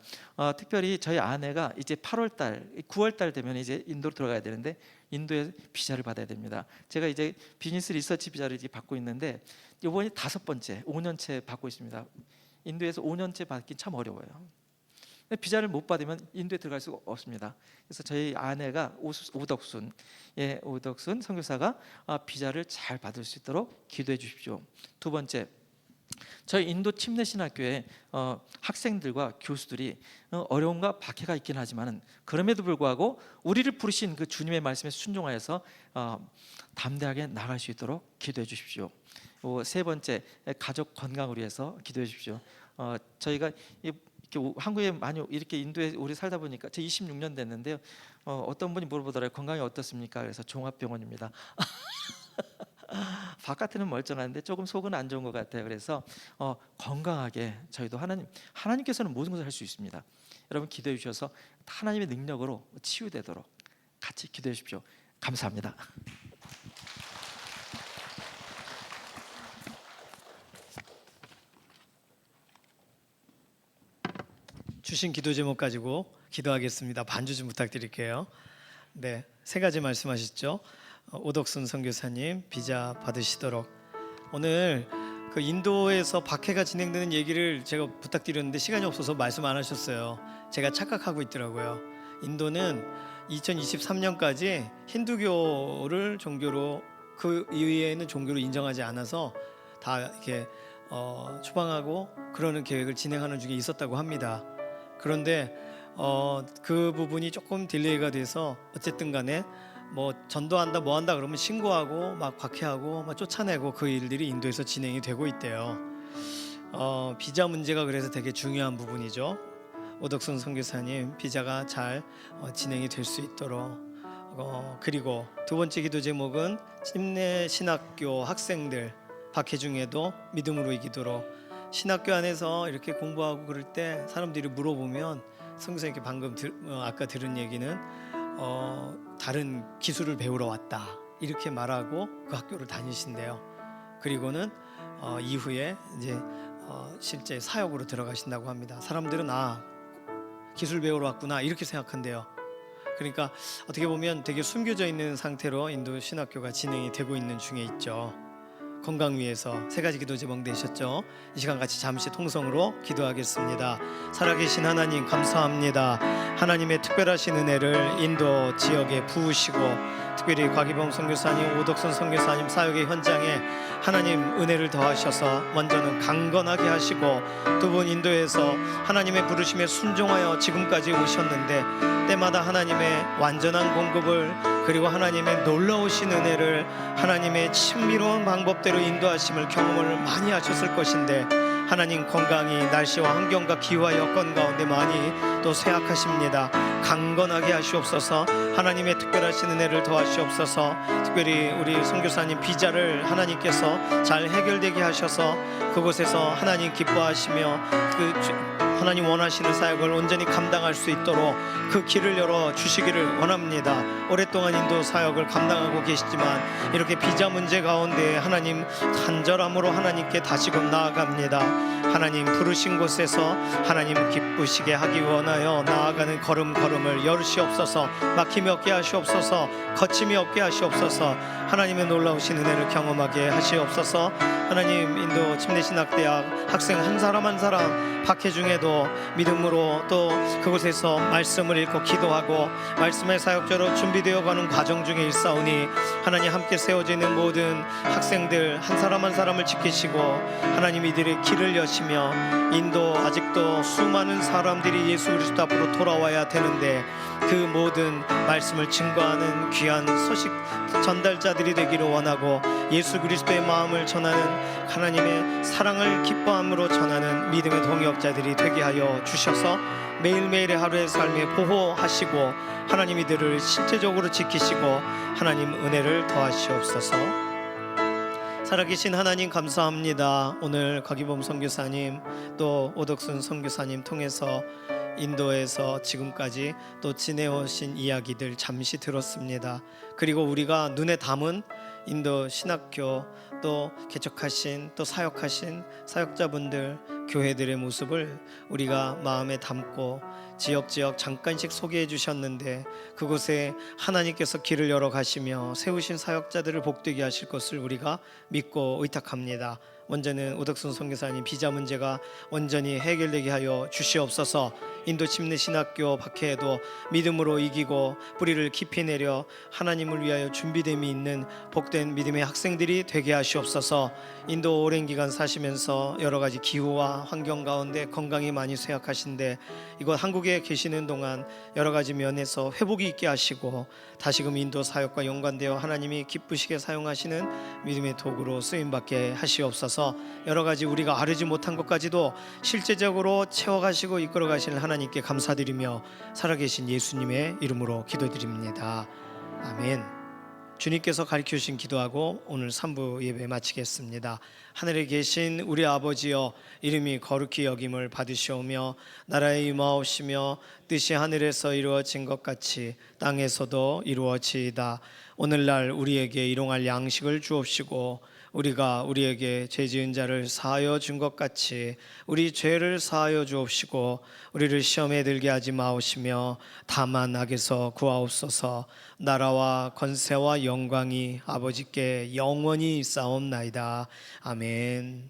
Speaker 4: 특별히 저희 아내가 이제 8월달, 9월달 되면 이제 인도로 들어가야 되는데 인도에 비자를 받아야 됩니다. 제가 이제 비즈니스 리서치 비자를 이제 받고 있는데 이번이 5번째, 5년째 받고 있습니다. 인도에서 5년째 받기 참 어려워요. 비자를 못 받으면 인도에 들어갈 수가 없습니다. 그래서 저희 아내가 오덕순 선교사가 비자를 잘 받을 수 있도록 기도해 주십시오. 두 번째, 저희 인도 침례신학교에 학생들과 교수들이 어려움과 박해가 있긴 하지만 그럼에도 불구하고 우리를 부르신 그 주님의 말씀에 순종하여서 담대하게 나갈 수 있도록 기도해 주십시오. 세 번째, 가족 건강을 위해서 기도해 주십시오. 저희가 이렇게 한국에 많이 이렇게 인도에 오래 살다 보니까 제 26년 됐는데요. 어떤 분이 물어보더라고요. 건강이 어떻습니까? 그래서 종합병원입니다. 바깥은 멀쩡한데 조금 속은 안 좋은 것 같아요. 그래서 건강하게 저희도 하나님께서는 모든 것을 할 수 있습니다. 여러분 기도해 주셔서 하나님의 능력으로 치유되도록 같이 기도해 주십시오. 감사합니다.
Speaker 2: 주신 기도 제목 가지고 기도하겠습니다. 반주 좀 부탁드릴게요. 네, 세 가지 말씀하셨죠. 오덕순 선교사님 비자 받으시도록. 오늘 그 인도에서 박해가 진행되는 얘기를 제가 부탁드렸는데 시간이 없어서 말씀 안 하셨어요. 제가 착각하고 있더라고요. 인도는 2023년까지 힌두교를 종교로, 그 이외에는 종교로 인정하지 않아서 다 이렇게 추방하고 그러는 계획을 진행하는 중에 있었다고 합니다. 그런데 그 부분이 조금 딜레이가 돼서 어쨌든 간에 뭐 전도한다 뭐 한다 그러면 신고하고 막 박해하고 막 쫓아내고 그 일들이 인도에서 진행이 되고 있대요. 비자 문제가 그래서 되게 중요한 부분이죠. 오덕순 선교사님 비자가 잘 진행이 될 수 있도록. 그리고 두 번째 기도 제목은 침례 신학교 학생들 박해 중에도 믿음으로 이기도록. 신학교 안에서 이렇게 공부하고 그럴 때 사람들이 물어보면 선교사님께 방금 아까 들은 얘기는 다른 기술을 배우러 왔다 이렇게 말하고 그 학교를 다니신대요. 그리고는 이후에 이제 실제 사역으로 들어가신다고 합니다. 사람들은 기술 배우러 왔구나 이렇게 생각한대요. 그러니까 어떻게 보면 되게 숨겨져 있는 상태로 인도 신학교가 진행이 되고 있는 중에 있죠. 건강 위해서 세 가지 기도 제목 되셨죠? 이 시간 같이 잠시 통성으로 기도하겠습니다. 살아계신 하나님 감사합니다. 하나님의 특별하신 은혜를 인도 지역에 부으시고 특별히 곽이범 선교사님, 오덕순 선교사님 사역의 현장에 하나님 은혜를 더하셔서 먼저는 강건하게 하시고 두 분 인도에서 하나님의 부르심에 순종하여 지금까지 오셨는데 때마다 하나님의 완전한 공급을 그리고 하나님의 놀라우신 은혜를 하나님의 친밀한 방법대로 인도하심을 경험을 많이 하셨을 것인데 하나님 건강이 날씨와 환경과 기후와 여건 가운데 많이 또 쇠약하십니다. 강건하게 하시옵소서. 하나님의 특별하신 은혜를 더하시옵소서. 특별히 우리 선교사님 비자를 하나님께서 잘 해결되게 하셔서 그곳에서 하나님 기뻐하시며 하나님 원하시는 사역을 온전히 감당할 수 있도록 그 길을 열어 주시기를 원합니다. 오랫동안 인도 사역을 감당하고 계시지만 이렇게 비자 문제 가운데 하나님 간절함으로 하나님께 다시금 나아갑니다. 하나님 부르신 곳에서 하나님 기쁘시게 하기 원하여 나아가는 걸음걸음을 열으시옵소서. 막힘이 없게 하시옵소서. 거침이 없게 하시옵소서. 하나님의 놀라우신 은혜를 경험하게 하시옵소서. 하나님 인도 침례신학대학 학생 한 사람 한 사람 박해 중에도 믿음으로 또 그곳에서 말씀을 읽고 기도하고 말씀의 사역자로 준비되어 가는 과정 중에 있사오니 하나님 함께 세워져 있는 모든 학생들 한 사람 한 사람을 지키시고 하나님 이들의 길을 여시며 인도 아직도 수많은 사람들이 예수 그리스도 앞으로 돌아와야 되는데 그 모든 말씀을 증거하는 귀한 소식 전달자들이 되기를 원하고 예수 그리스도의 마음을 전하는 하나님의 사랑을 기뻐함으로 전하는 믿음의 동역자들이 되게 하여 주셔서 매일매일의 하루의 삶에 보호하시고 하나님 이들을 실제적으로 지키시고 하나님 은혜를 더하시옵소서. 살아계신 하나님 감사합니다. 오늘 곽이범 선교사님 또 오덕순 선교사님 통해서 인도에서 지금까지 또 지내오신 이야기들 잠시 들었습니다. 그리고 우리가 눈에 담은 인도 신학교 또 개척하신 또 사역하신 사역자분들 교회들의 모습을 우리가 마음에 담고 지역지역 잠깐씩 소개해 주셨는데 그곳에 하나님께서 길을 열어 가시며 세우신 사역자들을 복되게 하실 것을 우리가 믿고 의탁합니다. 먼저는 오덕순 선교사님 비자 문제가 온전히 해결되게 하여 주시옵소서. 인도 침례신학교 박해에도 믿음으로 이기고 뿌리를 깊이 내려 하나님을 위하여 준비됨이 있는 복된 믿음의 학생들이 되게 하시옵소서. 인도 오랜 기간 사시면서 여러 가지 기후와 환경 가운데 건강이 많이 쇠약하신데 이곳 한국에 계시는 동안 여러 가지 면에서 회복이 있게 하시고 다시금 인도 사역과 연관되어 하나님이 기쁘시게 사용하시는 믿음의 도구로 쓰임받게 하시옵소서. 여러 가지 우리가 아르지 못한 것까지도 실제적으로 채워가시고 이끌어가실 하나님께 감사드리며 살아계신 예수님의 이름으로 기도드립니다. 아멘. 주님께서 가르쳐 주신 기도하고 오늘 3부 예배 마치겠습니다. 하늘에 계신 우리 아버지여 이름이 거룩히 여김을 받으시오며 나라의 임하옵시며 뜻이 하늘에서 이루어진 것 같이 땅에서도 이루어지이다. 오늘날 우리에게 일용할 양식을 주옵시고 우리가 우리에게 죄 지은 자를 사하여 준 것 같이 우리 죄를 사하여 주옵시고 우리를 시험에 들게 하지 마옵시며 다만 악에서 구하옵소서. 나라와 권세와 영광이 아버지께 영원히 있사옵나이다. 아멘.